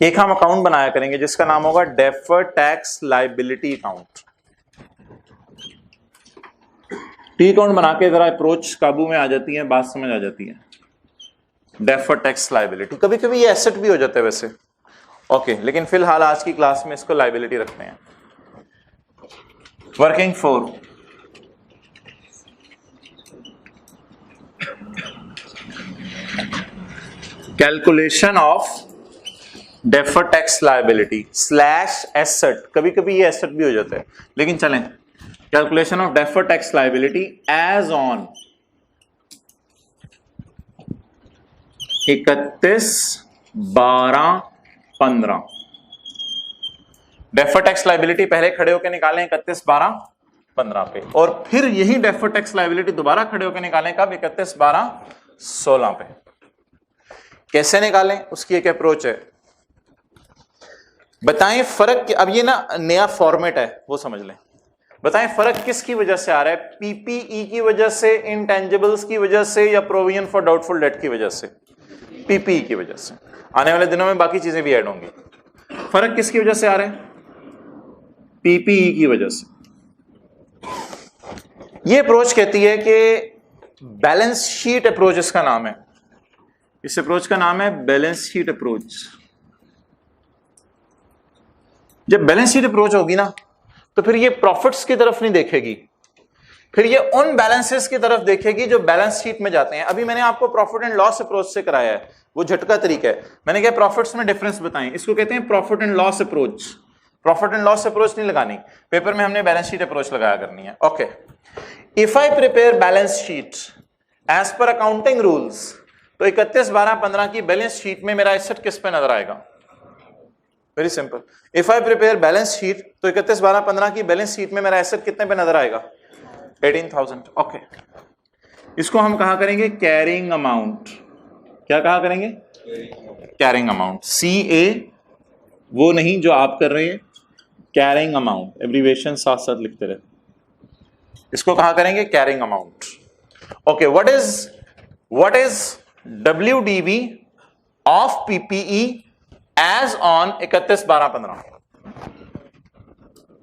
एक हम अकाउंट बनाया करेंगे जिसका नाम होगा deferred tax liability account. T account बना के जरा अप्रोच काबू में आ जाती है, बात समझ आ जाती है। डेफर्ड टैक्स लायबिलिटी, कभी कभी ये एसेट भी हो जाता है वैसे। ओके, लेकिन फिलहाल आज की क्लास में इसको लायबिलिटी रखते हैं। Working 4, calculation of deferred tax liability slash asset. कभी कभी ये एसेट भी हो जाता है, लेकिन चलें, calculation of deferred tax liability as on 31/12/15। Deferred tax liability पहले खड़े होकर निकालें 31/12/15 पे, और फिर यही डेफर्ड टैक्स लायबिलिटी दोबारा खड़े होकर निकालें कब? 31/12/16 पे। कैसे निकालें उसकी एक अप्रोच है। बताएं फर्क, अब ये ना नया फॉर्मेट है वो समझ लें। बताएं फर्क किसकी वजह से आ रहा है? पीपीई की वजह से, इंटेंजिबल्स की वजह से, या प्रोविजन फॉर डाउटफुल डेट की वजह से? पीपीई की वजह से। आने वाले दिनों में बाकी चीजें भी ऐड होंगी। फर्क किसकी वजह से आ रहा है? पीपीई की वजह से। ये अप्रोच कहती है कि बैलेंस शीट अप्रोच इसका नाम है। इस अप्रोच का नाम है बैलेंस शीट अप्रोच। जब बैलेंस शीट अप्रोच होगी ना तो फिर ये प्रॉफिट्स की तरफ नहीं देखेगी, फिर ये उन बैलेंसेस की तरफ देखेगी जो बैलेंस शीट में जाते हैं। अभी मैंने आपको प्रॉफिट एंड लॉस अप्रोच से कराया है, वो झटका तरीका है। मैंने कहा प्रॉफिट्स में डिफरेंस बताएं, इसको कहते हैं profit and loss approach. Profit and loss approach नहीं लगानी, पेपर में हमने बैलेंस शीट अप्रोच लगाया करनी है। Okay, if I prepare balance sheet as पर अकाउंटिंग रूल्स, तो 31/12/15 की बैलेंस शीट में मेरा एसेट किस पे नजर आएगा? Very simple, if I prepare balance sheet तो 31/12/15 की बैलेंस शीट में मेरा एसेट कितने पे नजर आएगा? 18,000। ओके, इसको हम कहा करेंगे कैरिंग अमाउंट। क्या कहा करेंगे? Carrying amount. CA वो नहीं जो आप कर रहे हैं, कैरिंग अमाउंट, एब्रीविएशन साथ साथ लिखते रहे, इसको कहा करेंगे carrying amount. Okay, what is WDV of PPE as on 31/12/15?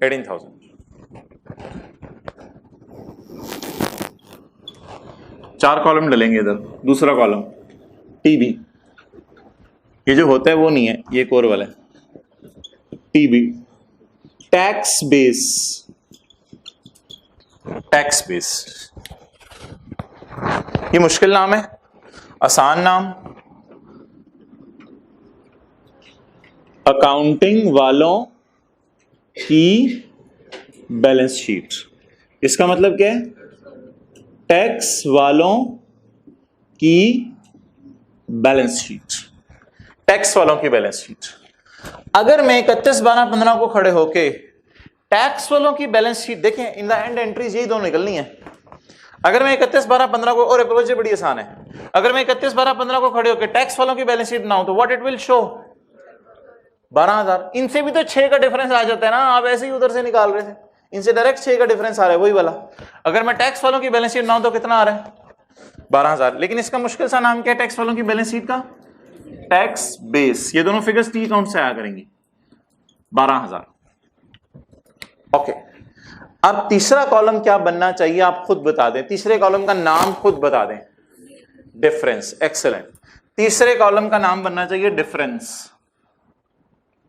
18,000। चार कॉलम डलेंगे इधर। दूसरा कॉलम TB, ये जो होता है वो नहीं है, ये एक और वाला है TB, tax base. Tax base ये मुश्किल नाम है, आसान नाम, अकाउंटिंग वालों की बैलेंस शीट। इसका मतलब क्या है? टैक्स वालों की बैलेंस शीट। टैक्स वालों की बैलेंस शीट। अगर मैं 31/12/15 को खड़े होके टैक्स वालों की बैलेंस शीट देखें, इन द एंड एंट्रीज यही दो निकलनी है। अगर मैं 31/12/15 को, और अप्रोच बड़ी आसान है, अगर मैं 31/12/15 को खड़े होकर टैक्स वालों की बैलेंस शीट बनाऊं तो व्हाट इट विल शो? 12,000। इनसे भी तो 6 का डिफरेंस आ जाता है ना, आप ऐसे ही उधर से निकाल रहे थे, इनसे डायरेक्ट 6 का डिफरेंस आ रहा है, वही वाला। अगर मैं टैक्स वालों की बैलेंस शीट बनाऊं तो कितना आ रहा है? 12,000। लेकिन इसका मुश्किल सा नाम क्या है टैक्स वालों की बैलेंस शीट का? Tax base. ये दोनों फिगर्स टी अकाउंट से आया करेंगी। 12,000। ओके, अब तीसरा कॉलम क्या बनना चाहिए आप खुद बता दें। तीसरे कॉलम का नाम खुद बता दें। डिफरेंस। एक्सेलेंट। तीसरे कॉलम का नाम बनना चाहिए डिफरेंस।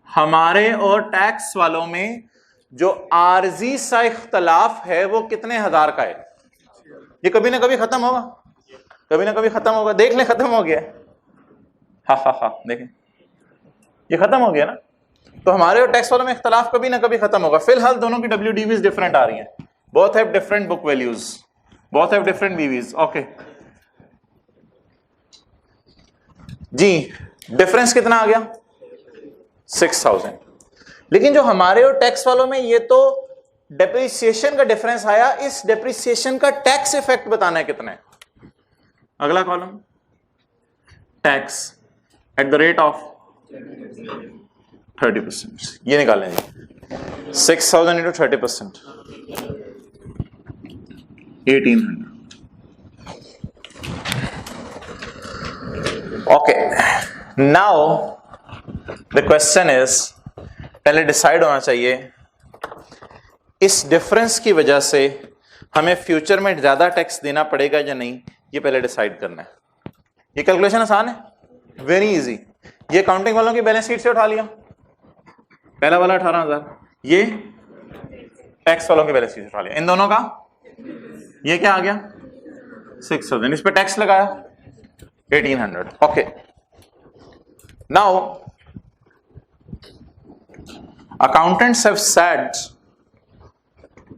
हमारे और टैक्स वालों में जो आरजी सा इख्तलाफ है वो कितने हजार का है? ये कभी ना कभी खत्म होगा, कभी ना कभी खत्म होगा। देख ले, खत्म हो गया। हा देखें, ये खत्म हो गया ना। तो हमारे और टैक्स वालों में इख्तलाफ कभी ना कभी खत्म होगा। फिलहाल दोनों की WDVs डिफरेंट आ रही हैं। Both have different book values, both have different BVs। Okay जी, डिफरेंस कितना आ गया? 6,000। लेकिन जो हमारे और टैक्स वालों में ये तो डेप्रिसिएशन का डिफरेंस आया, इस डेप्रिसिएशन का टैक्स इफेक्ट बताना है कितना है। अगला column, tax at the rate of 30%। ये निकालें जी। 6,000 into 30%, 1,800। Okay, now the question is, पहले डिसाइड होना चाहिए इस डिफरेंस की वजह से हमें फ्यूचर में ज्यादा टैक्स देना पड़ेगा या नहीं, ये पहले डिसाइड करना है। ये कैलकुलेशन आसान है, वेरी इजी। ये काउंटिंग वालों की बैलेंस शीट से उठा लिया, पहला वाला 18,000, ये टैक्स वालों की बैलेंस शीट से उठा लिया। इन दोनों का ये क्या आ गया? 6,000। इस पे टैक्स लगाया 1,800। Okay, now accountants have said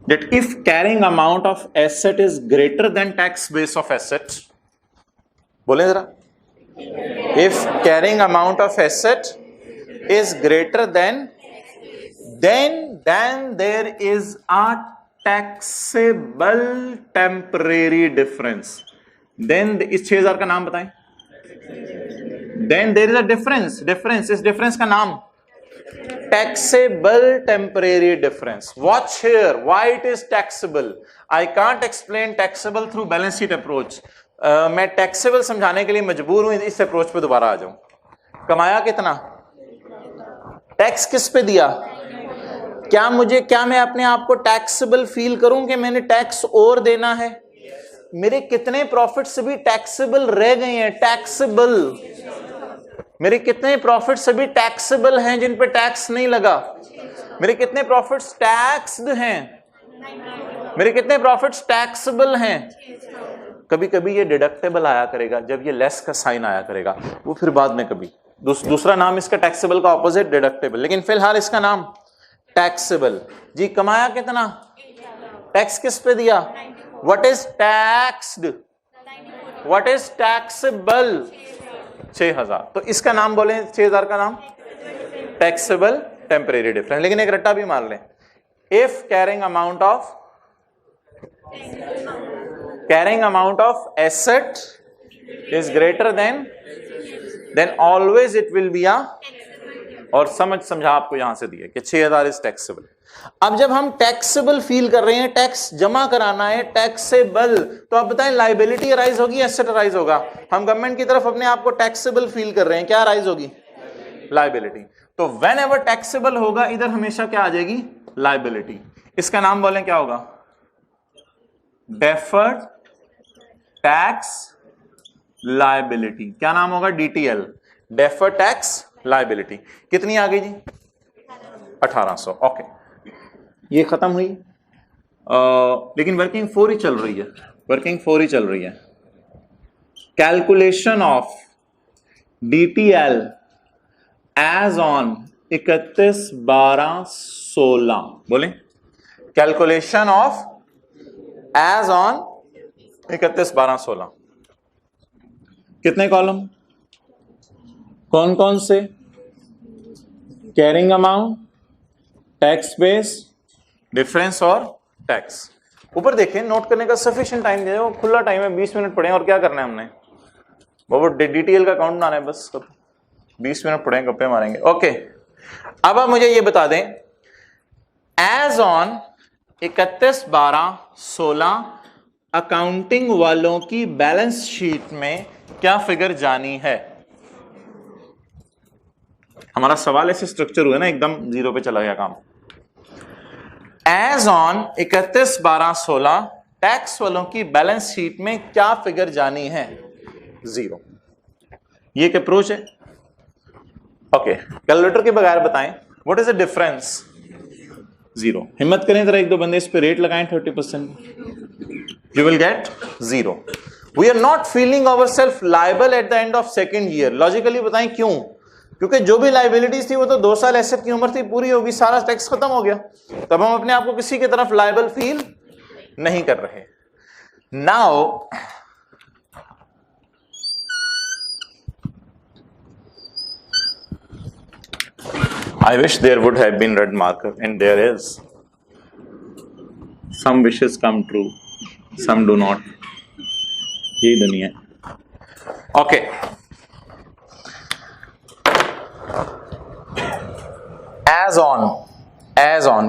that if carrying amount of asset is greater than tax base of asset, बोलें जरा, if carrying amount of asset is greater than, then there is a taxable temporary difference. Then इस 6,000 का नाम बताएं। Then there is a difference, इस difference का नाम taxable temporary difference. Watch here, why it is taxable. I can't explain taxable through balance sheet approach. मैं taxable समझाने के लिए मजबूर हूं इस अप्रोच पे दोबारा आ जाऊं। कमाया कितना? टैक्स किस पे दिया? क्या मैं अपने आप को टैक्सेबल फील करूं कि मैंने टैक्स और देना है? मेरे कितने प्रॉफिट्स भी टैक्सेबल रह गए हैं? टैक्सेबल। मेरे कितने प्रॉफिट्स अभी टैक्सेबल हैं जिन पे टैक्स नहीं लगा? मेरे कितने प्रॉफिट्स टैक्स्ड हैं? मेरे कितने प्रॉफिट्स टैक्सेबल हैं? कभी कभी ये डिडक्टेबल आया करेगा जब ये लेस का साइन आया करेगा, वो फिर बाद में कभी दूसरा नाम इसका टैक्सेबल का ऑपोजिट डिडक्टेबल, लेकिन फिलहाल इसका नाम टैक्सेबल। जी, कमाया कितना? टैक्स किस पे दिया? What is taxed? What is taxable? 6,000। तो इसका नाम बोले 6,000 का नाम टैक्सेबल टेम्परेरी डिफरेंस। लेकिन एक रट्टा भी मार लें, if carrying amount of asset is greater than always it will be uh, और समझा आपको यहां से दिया कि 6,000 इज टैक्सेबल। अब जब हम टैक्सेबल फील कर रहे हैं, टैक्स जमा कराना है, टैक्सेबल, तो आप बताएं लायबिलिटी अराइज होगी, एसेट अराइज होगा? हम गवर्नमेंट की तरफ अपने आप को टैक्सेबल फील कर रहे हैं, क्या अराइज होगी? लायबिलिटी। तो व्हेन एवर टैक्सेबल होगा इधर हमेशा क्या आ जाएगी? लायबिलिटी। इसका नाम बोलें क्या होगा? Deferred tax liability. क्या नाम होगा? DTL, deferred tax liability. कितनी आ गई जी? 1800। ओके, ये खत्म हुई। लेकिन वर्किंग 4 ही चल रही है। Calculation of DTL as on 31/12/16। बोले, कैलकुलेशन ऑफ एज ऑन 31/12/16। कितने कॉलम? कौन कौन से? Carrying amount, tax base, difference और टैक्स। ऊपर देखें, नोट करने का सफिशिएंट टाइम दे दो, खुला टाइम है, 20 मिनट पढ़े। और क्या करना है हमने? वो DTL का अकाउंट बनाना है बस। 20 मिनट पढ़ेंगे, गप्पे मारेंगे। ओके, अब आप मुझे ये बता दें, एज ऑन 31/12/16 अकाउंटिंग वालों की बैलेंस शीट में क्या फिगर जानी है? हमारा सवाल ऐसे स्ट्रक्चर हुआ ना, एकदम जीरो पे चला गया काम। एज ऑन 31/12/16 टैक्स वालों की बैलेंस शीट में क्या फिगर जानी है? 0। ये एक अप्रोच है। ओके, कैलकुलेटर के बगैर बताएं व्हाट इज द डिफरेंस? 0। हिम्मत करें जरा, एक दो बंदे इस पे रेट लगाएं 30%, you will get 0। We are not feeling our self liable at the end of second year. Logically बताएं क्यों? क्योंकि जो भी लाइबिलिटीज थी वो तो 2 साल एसेट की उम्र थी, पूरी होगी, सारा टैक्स खत्म हो गया, तब हम अपने आप को किसी की तरफ लाइबल फील नहीं कर रहे। Now I wish there would have been red marker, and there is. Some wishes come true, some do not. यही दुनिया है। Okay. As on,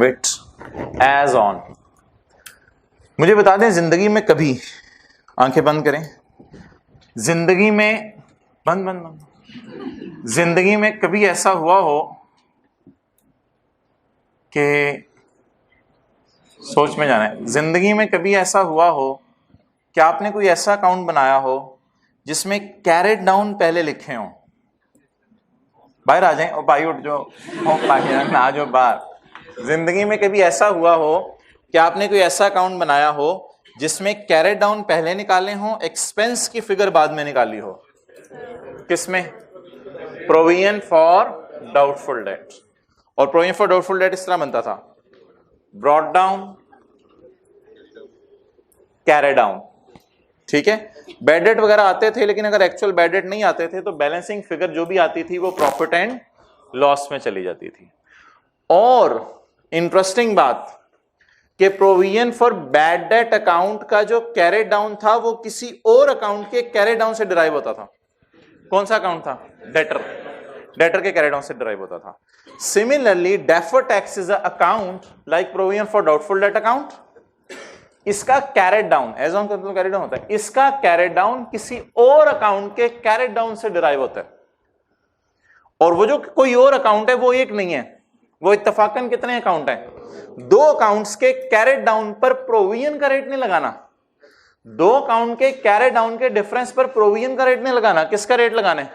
wait. As on. मुझे बता दें, जिंदगी में कभी, आंखें बंद करें, जिंदगी में बंद, जिंदगी में कभी ऐसा हुआ हो कि, सोच में जाना है, जिंदगी में कभी ऐसा हुआ हो कि आपने कोई ऐसा अकाउंट बनाया हो जिसमें कैरेट डाउन पहले लिखे हों? बाहर आ जाएं, और भाई उठ जो, आ जाओ बाहर। जिंदगी में कभी ऐसा हुआ हो कि आपने कोई ऐसा अकाउंट बनाया हो जिसमें कैरेट डाउन पहले निकाले हों, एक्सपेंस की फिगर बाद में निकाली हो? किसमें? Provision for doubtful debt. और प्रोविजन फॉर डाउटफुल डेट इस तरह बनता था, ब्रॉट डाउन, कैरी डाउन, ठीक है। बैड डेट वगैरह आते थे, लेकिन अगर एक्चुअल बैड डेट नहीं आते थे तो बैलेंसिंग फिगर जो भी आती थी वो प्रॉफिट एंड लॉस में चली जाती थी। और इंटरेस्टिंग बात कि provision for bad debt account का जो कैरी डाउन था वो किसी और अकाउंट के कैरी डाउन से डिराइव होता था। कौन सा अकाउंट था? डेटर के कैरी डाउन से डिराइव होता था। Similarly deferred tax is a account like provision for doubtful debt account. इसका कैरेट डाउन, एज ऑन मतलब कैरेट डाउन होता है, इसका कैरेट डाउन किसी और अकाउंट के कैरेट डाउन से डिराइव होता है। और वो जो कोई और अकाउंट है वो एक नहीं है, वो इत्तफाकन कितने अकाउंट हैं? 2 अकाउंट्स के कैरेट डाउन पर प्रोविजन का रेट नहीं लगाना, 2 अकाउंट के कैरेट डाउन के डिफरेंस पर प्रोविजन का रेट नहीं लगाना। किसका रेट लगाना है?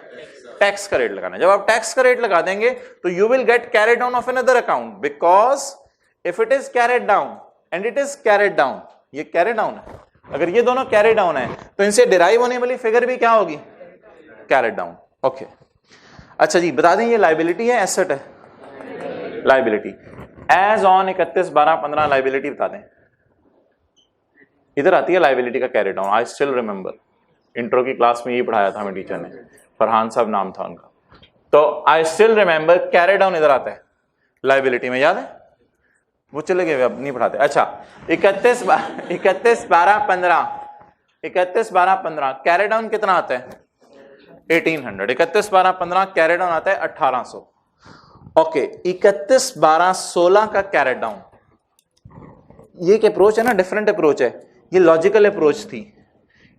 टैक्स का रेट लगाना है। जब आप टैक्स का रेट लगा देंगे तो you will gate carried down of another account, because if it is carried down and it is carried down, ये कैरेट डाउन है, अगर ये दोनों कैरेट डाउन है तो इनसे डिराइव होने वाली फिगर भी क्या होगी? Carried down. ओके, अच्छा जी, बता दें ये लाइबिलिटी है एसेट है? लाइबिलिटी। एज ऑन 31/12/15 लाइबिलिटी बता दें। इधर आती है लाइबिलिटी का carried down. I still remember, intro की क्लास में ये पढ़ाया था हमें टीचर ने, फरहान साहब नाम था उनका। तो I still remember carried down इधर आता है लाइबिलिटी में, याद है? वो चले गए, अब नहीं पढ़ाते। अच्छा, 31/12/15 कैरेट डाउन कितना आता है? 1800। 31/12/15 कैरेट डाउन आता है 1800। ओके, 31/12/16 का कैरेट डाउन, ये एक अप्रोच है ना, डिफरेंट अप्रोच है। ये लॉजिकल अप्रोच थी,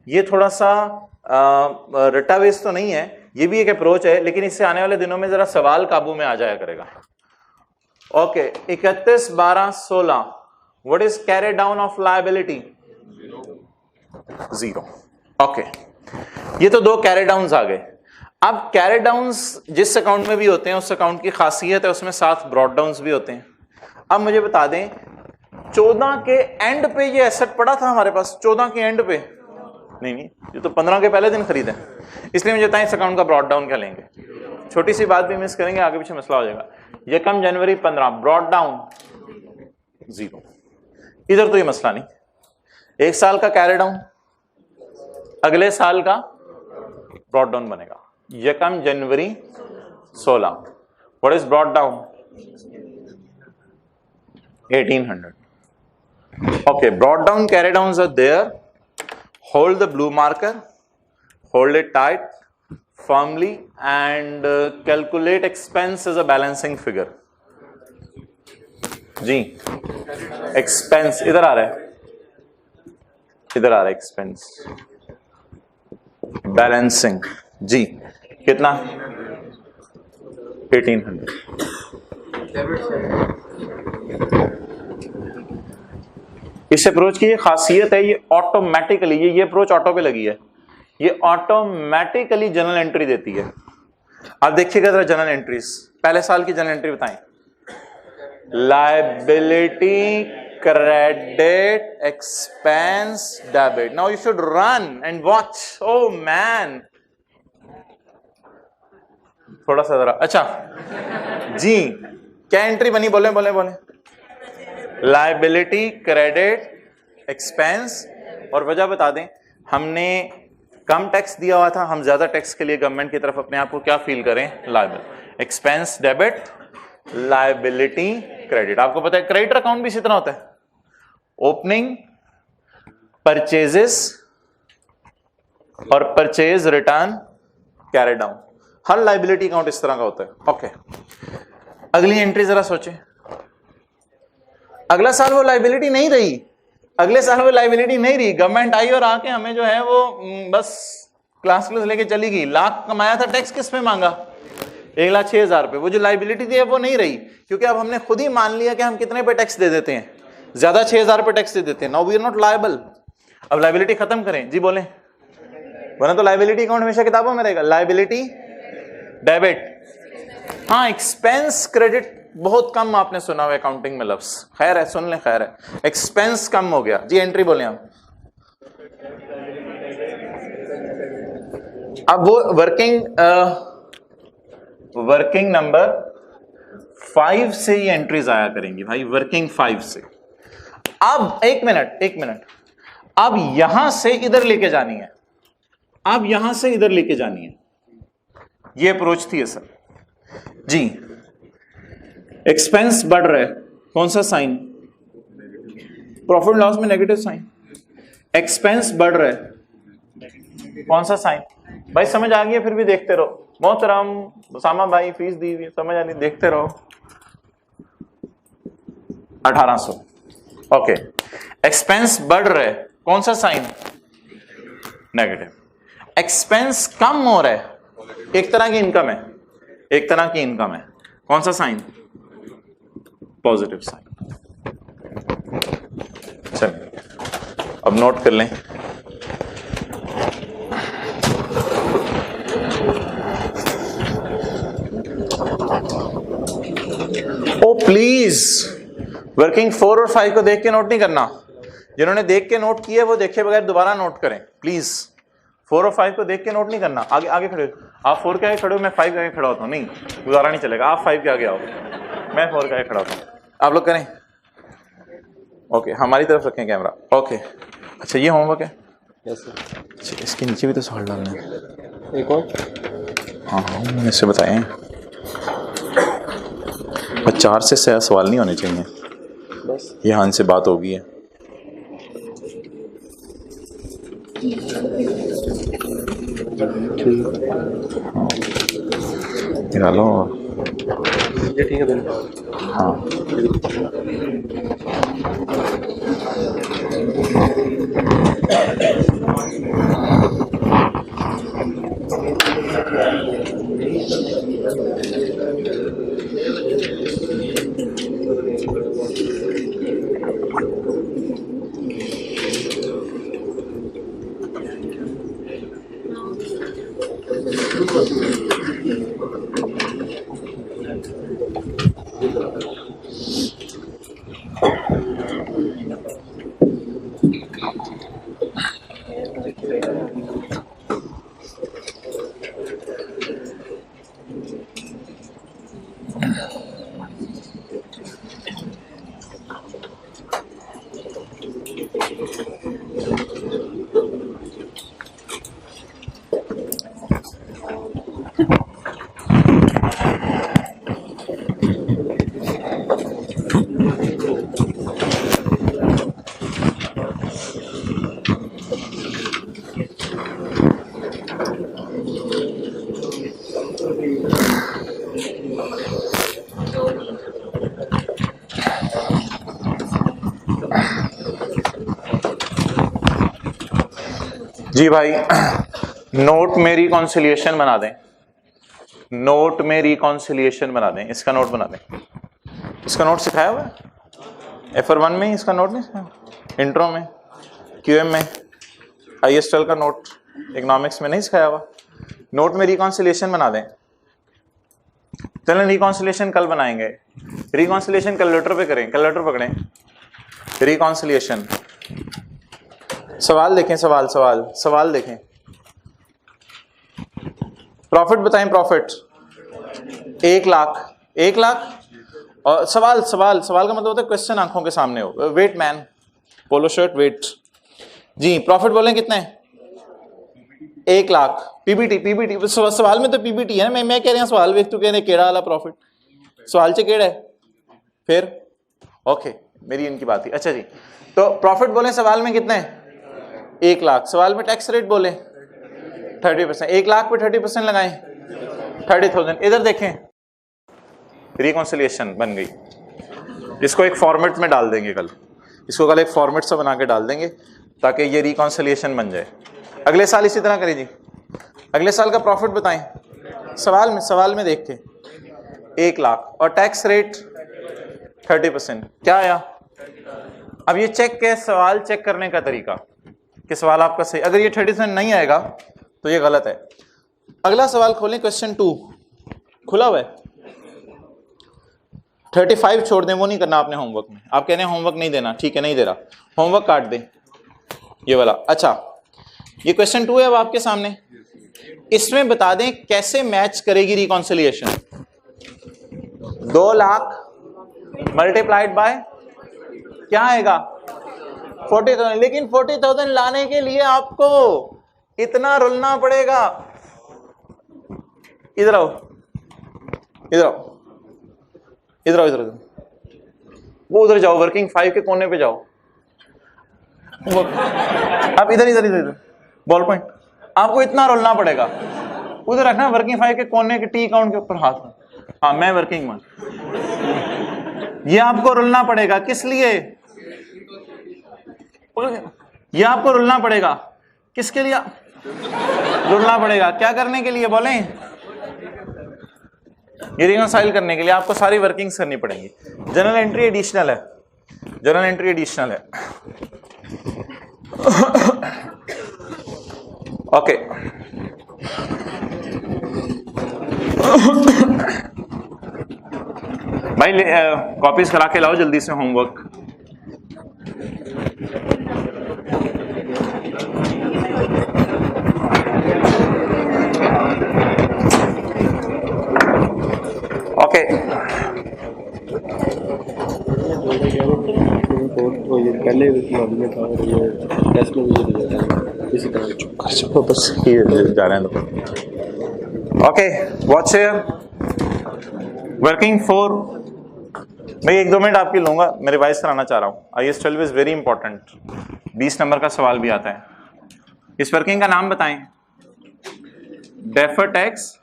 ये थोड़ा सा रट्टा बेस तो नहीं है, ये भी एक अप्रोच है, लेकिन इससे आने वाले दिनों में जरा सवाल काबू में आ जाया करेगा। Okay, 31/12/16 what is carried down of liability? 0। Okay, ये तो 2 कैरेट डाउन्स आ गए। अब कैरेट डाउन्स जिस अकाउंट में भी होते हैं उस अकाउंट की खासियत है उसमें 7 ब्रॉट डाउन्स भी होते हैं। अब मुझे बता दें, 14 के एंड पे ये एसेट पड़ा था हमारे पास, 14 के एंड पे नहीं, ये तो 15 के पहले दिन खरीदे, इसलिए मुझे बताएं इस अकाउंट का ब्रॉट डाउन क्या लेंगे। छोटी सी बात भी मिस करेंगे, आगे पीछे मसला हो जाएगा। यकम जनवरी 15 ब्रॉट डाउन 0। इधर तो ये मसला नहीं, 1 साल का कैरी डाउन, अगले साल का ब्रॉट डाउन बनेगा। यकम जनवरी 16 what is brought down? 1800। Okay, brought down carry downs are there. Hold the blue marker, hold it tight, firmly, and calculate expense as a balancing figure. जी, expense इधर आ रहा है, इधर आ रहा है एक्सपेंस, बैलेंसिंग जी कितना 1800। इस अप्रोच की ये खासियत है, ये ऑटोमेटिकली ये अप्रोच ऑटो पे लगी है, ये ऑटोमेटिकली जनरल एंट्री देती है। आप देखिएगा जरा जनरल एंट्रीज, पहले साल की जनरल एंट्री बताएं। Liability, credit, expense, debit. Now you should run and watch. Oh man, थोड़ा सा जरा, अच्छा जी क्या एंट्री बनी, बोले बोले बोले। लायबिलिटी, क्रेडिट, एक्सपेंस, और वजह बता दें। हमने कम टैक्स दिया हुआ था, हम ज्यादा टैक्स के लिए गवर्नमेंट की तरफ अपने आप को क्या फील करें, liable. Expense debit, liability credit. आपको पता है क्रेडिटर अकाउंट भी इसी तरह होता है, ओपनिंग, परचेजेस और परचेज रिटर्न कैरी डाउन। हर लायबिलिटी अकाउंट इस तरह का होता है। ओके, अगली एंट्री जरा सोचें। अगला साल वो लायबिलिटी नहीं रही, अगले साल वो लायबिलिटी नहीं रही, गवर्नमेंट आई और आके हमें जो है वो बस क्लास लेके चली गई। लाख कमाया था, टैक्स किस पे मांगा, 1,06,000 पे। वो जो लायबिलिटी थी वो नहीं रही, क्योंकि अब हमने खुद ही मान लिया कि हम कितने पे टैक्स दे देते हैं, ज्यादा 6,000 पे टैक्स दे देते हैं। Now we are not liable. अब लायबिलिटी खत्म करें जी, बोले, वरना तो लायबिलिटी अकाउंट हमेशा किताबों में रहेगा। लायबिलिटी डेबिट, हाँ एक्सपेंस क्रेडिट बहुत कम आपने सुना हुआ अकाउंटिंग में लफ्ज, खैर है सुन ले, खैर है। एक्सपेंस कम हो गया जी, एंट्री बोले हम। अब वो वर्किंग नंबर 5 से ही एंट्रीज आया करेंगी भाई, वर्किंग 5 से। अब एक मिनट, अब यहां से इधर लेके जानी है, अब यहां से इधर लेके जानी है, ये अप्रोच थी सर जी। एक्सपेंस बढ़ रहा है, कौन सा साइन, प्रॉफिट लॉस में नेगेटिव साइन। एक्सपेंस बढ़ रहा है, कौन सा साइन, भाई समझ आ गई, फिर भी देखते रहो। मोहतरम उसामा भाई फीस दी हुई, समझ आ रही, देखते रहो। 1800। ओके, एक्सपेंस बढ़ रहा है, कौन सा साइन, नेगेटिव। एक्सपेंस कम हो रहा है, एक तरह की इनकम है, एक तरह की इनकम है, कौन सा साइन, पॉजिटिव साइन। चलिए अब नोट कर लें। ओ प्लीज, वर्किंग 4 और 5 को देख के नोट नहीं करना। जिन्होंने देख के नोट किए वो देखे बगैर दोबारा नोट करें प्लीज। 4 और 5 को देख के नोट नहीं करना। आगे आगे खड़े हो आप, 4 के आगे खड़े हो, मैं 5 के आगे खड़ा होता हूँ, नहीं गुजारा नहीं चलेगा। आप 5 के आगे आओ, मैं 4 के आगे खड़ा होता हूँ, आप लोग करें। ओके, हमारी तरफ रखें कैमरा। ओके, अच्छा ये होमवर्क है। अच्छा, इसके नीचे भी तो सवाल डालना है। एक और, हाँ मैंने इससे बताए 4 से सवाल नहीं होने चाहिए, बस यहाँ से बात होगी है। निकालो, ये ठीक है बिल्कुल। हाँ जी भाई, नोट में रिकॉन्सिलिएशन बना दें, नोट में रिकॉन्सिलिएशन बना दें, इसका नोट बना दें। इसका नोट सिखाया हुआ है FR1 में ही, इसका नोट नहीं सिखाया, इंट्रो में, QM में, ISTL का नोट इकोनॉमिक्स में नहीं सिखाया हुआ। नोट में रिकॉन्सिलिएशन बना दें। चलें रिकॉन्सिलिएशन कल बनाएंगे। रिकॉन्सिलिएशन कैलकुलेटर पे करें, कैलकुलेटर पकड़ें, रिकॉन्सिलिएशन। सवाल देखें, सवाल देखें। प्रॉफिट बताएं, प्रॉफिट 1 लाख और सवाल का मतलब होता है क्वेश्चन आंखों के सामने हो। Wait man, polo shirt, wait जी। प्रॉफिट बोलें कितने? 1 लाख। पीबीटी सवाल में तो पीबीटी है ना। मैं कह रहा हूं सवाल वेख, तू कह रहे केड़ा वाला प्रॉफिट, सवाल च केड़ा है फिर? ओके, मेरी इनकी बात ही। अच्छा जी, तो प्रॉफिट बोले सवाल में कितने? 1 लाख। सवाल में टैक्स रेट बोले 30%। 1 लाख पे 30% लगाएं, 30,000। इधर देखें, रिकॉन्सिलिएशन बन गई। इसको एक फॉर्मेट में डाल देंगे कल, इसको कल एक फॉर्मेट से बना के डाल देंगे ताकि ये रिकॉन्सिलिएशन बन जाए। अगले साल इसी तरह करें जी। अगले साल का प्रॉफिट बताएं सवाल में देख के 1 लाख और टैक्स रेट 30%। क्या आया? अब ये चेक के सवाल चेक करने का तरीका कि सवाल आपका सही। अगर ये 30% नहीं आएगा तो ये गलत है। अगला सवाल खोलें, क्वेश्चन 2 खुला हुआ है। 35 छोड़ दें, वो नहीं करना आपने होमवर्क में। आप कह रहे हैं होमवर्क नहीं देना, ठीक है नहीं दे रहा, होमवर्क काट दें ये वाला। अच्छा, ये क्वेश्चन 2 है अब आपके सामने। इसमें बता दें कैसे मैच करेगी रिकॉन्सिलिएशन। 2 लाख मल्टीप्लाइड बाय क्या आएगा? 40,000। लेकिन 40,000 लाने के लिए आपको इतना रुलना पड़ेगा। इधर आओ, वो उधर जाओ, वर्किंग 5 के कोने पे जाओ। अब इधर बॉल पॉइंट, आपको इतना रोलना पड़ेगा। उधर रखना वर्किंग 5 के कोने के टी काउंट के ऊपर हाथ। हाँ, मैं वर्किंग 1। ये आपको रुलना पड़ेगा। किस लिए? ये आपको रुलना पड़ेगा। किसके लिए रुलना पड़ेगा? क्या करने के लिए बोलें? ये रिकॉन्साइल करने के लिए आपको सारी वर्किंग्स करनी पड़ेंगी। जनरल एंट्री एडिशनल है, ओके। भाई कॉपीज करा के लाओ जल्दी से होमवर्क। ओके, पहले था टेस्ट में इसी तरह बस जा रहे हैं लोग। Okay, watch here, working 4। भाई 1-2 मिनट आपकी लूंगा, मैं रिवाइज कराना चाह रहा हूँ। IS12 is very important, 20 number का सवाल भी आता है। इस वर्किंग का नाम बताएं। डेफर टैक्स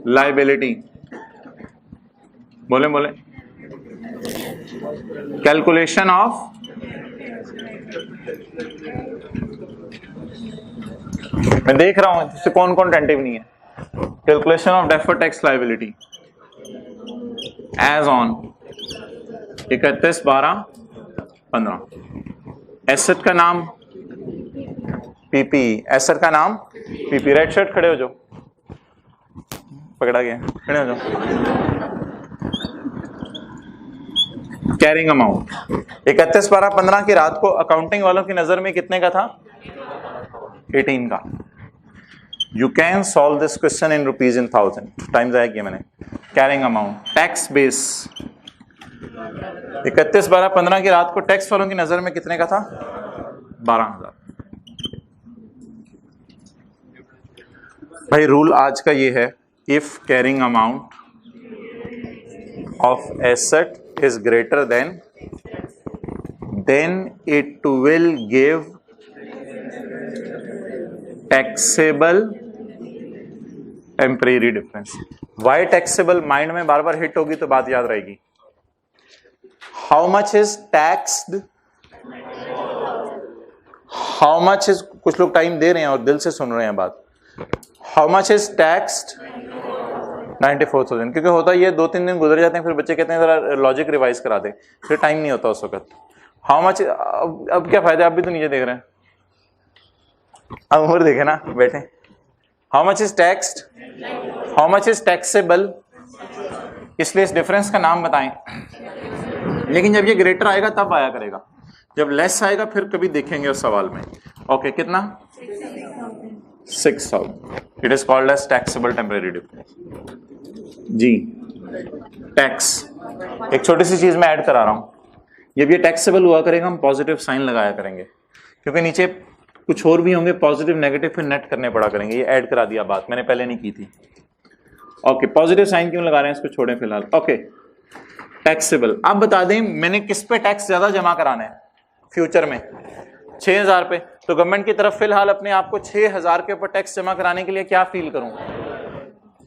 लायबिलिटी, बोले कैलकुलेशन ऑफ मैं देख रहा हूं इससे कौन टेंटिव नहीं है। Calculation of defer tax liability as on 31/12/15। Asset का नाम पीपी, एसेट का नाम पीपी। रेड शर्ट खड़े हो जाओ, पकड़ा गया, खड़े हो जाओ। कैरिंग अमाउंट 31/12/15 की रात को अकाउंटिंग वालों की नजर में कितने का था? 18 का। You can solve this question in rupees in 1000 time जाया किया मैंने। कैरिंग अमाउंट टैक्स बेस 31/12/15 की रात को टैक्स वालों की नजर में कितने का था? 12,000। भाई रूल आज का ये है, if carrying amount of asset is greater than, then it will give taxable temporary difference. Why taxable? Mind में बार बार हिट होगी तो बात याद रहेगी। How much is taxed? How much is, कुछ लोग टाइम दे रहे हैं और दिल से सुन रहे हैं बात, हाउ मच इज टैक्स्ड 94,000, क्योंकि होता ये 2-3 दिन गुजर जाते हैं, फिर बच्चे कहते हैं जरा लॉजिक रिवाइज करा दे, फिर टाइम नहीं होता उस वक्त। हाउ मच, अब क्या फायदा, आप भी तो नीचे देख रहे हैं, अब उम्र देखे ना बैठे। How much is taxed, how much is taxable, इसलिए इस डिफरेंस का नाम बताएं। लेकिन जब ये ग्रेटर आएगा तब आया करेगा, जब लेस आएगा फिर कभी देखेंगे उस सवाल में। ओके, कितना? 6,000। It is called as taxable temporary difference. जी, टैक्स, एक छोटी सी चीज मैं ऐड करा रहा हूं, जब ये टैक्सेबल हुआ करेगा हम पॉजिटिव साइन लगाया करेंगे, क्योंकि नीचे कुछ और भी होंगे पॉजिटिव नेगेटिव, फिर नेट करने पड़ा करेंगे। ये ऐड करा दिया बात, मैंने पहले नहीं की थी। ओके, पॉजिटिव साइन क्यों लगा रहे हैं, इसको छोड़ें फिलहाल। Okay, taxable. अब बता दें मैंने किस पे टैक्स ज्यादा जमा कराना है फ्यूचर में, 6,000 पे, तो गवर्नमेंट की तरफ फिलहाल अपने आप को 6,000 के ऊपर टैक्स जमा कराने के लिए क्या फील करूं?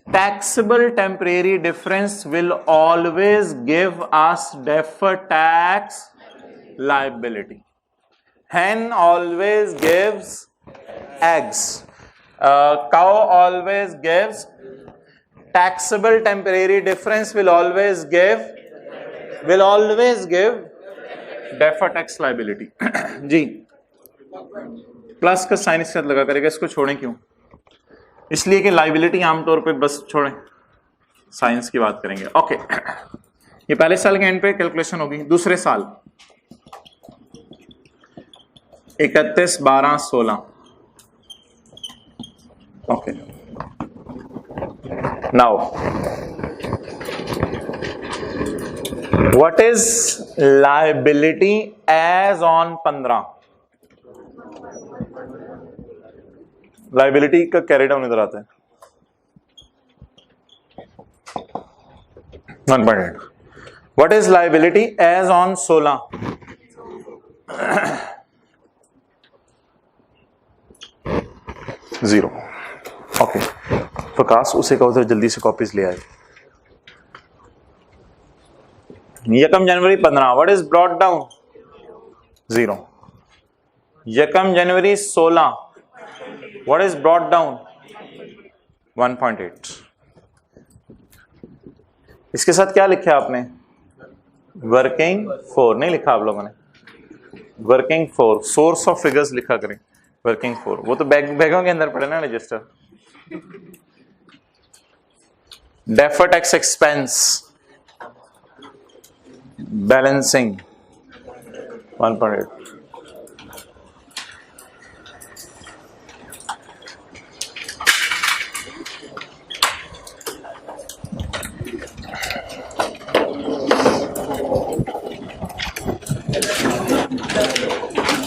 Taxable temporary difference will always give us deferred tax liability. Hen always gives eggs. Cow always gives. Taxable temporary difference will always give deferred tax liability. Ji, plus का साइन इसके साथ लगा करेगा, इसको छोड़ें क्यों? इसलिए कि लाइबिलिटी आमतौर पे बस छोड़ें, साइंस की बात करेंगे। ओके, ये पहले साल के एंड पे कैलकुलेशन होगी। दूसरे साल 31, 12, 16। Okay, now what is liability as on 15? Liability का कैरी डाउन इधर आता है 1.8। What is liability as on 16? Zero. Okay, Prakash उसे कहो उधर जल्दी से कॉपीज ले आए। 1 जनवरी 15, व्हाट इज ब्रॉट डाउन? 0। 1 जनवरी 16, what is brought down? 1.8। इसके साथ क्या लिखा है आपने? वर्किंग फोर नहीं लिखा आप लोगों ने, working for, source of figures लिखा करें, वर्किंग फोर। वो तो बैगों के अंदर पड़े ना register. Deferred tax expense balancing 1.8।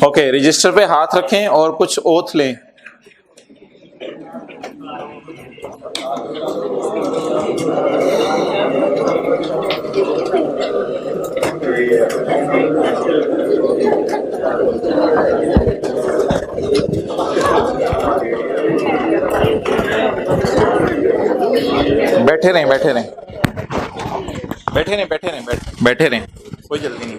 Okay, register पे हाथ रखें और कुछ ओथ लें। बैठे रहें, बैठे रहें, बैठे रहें, बैठे रहें, बैठे रहें, कोई जल्दी नहीं।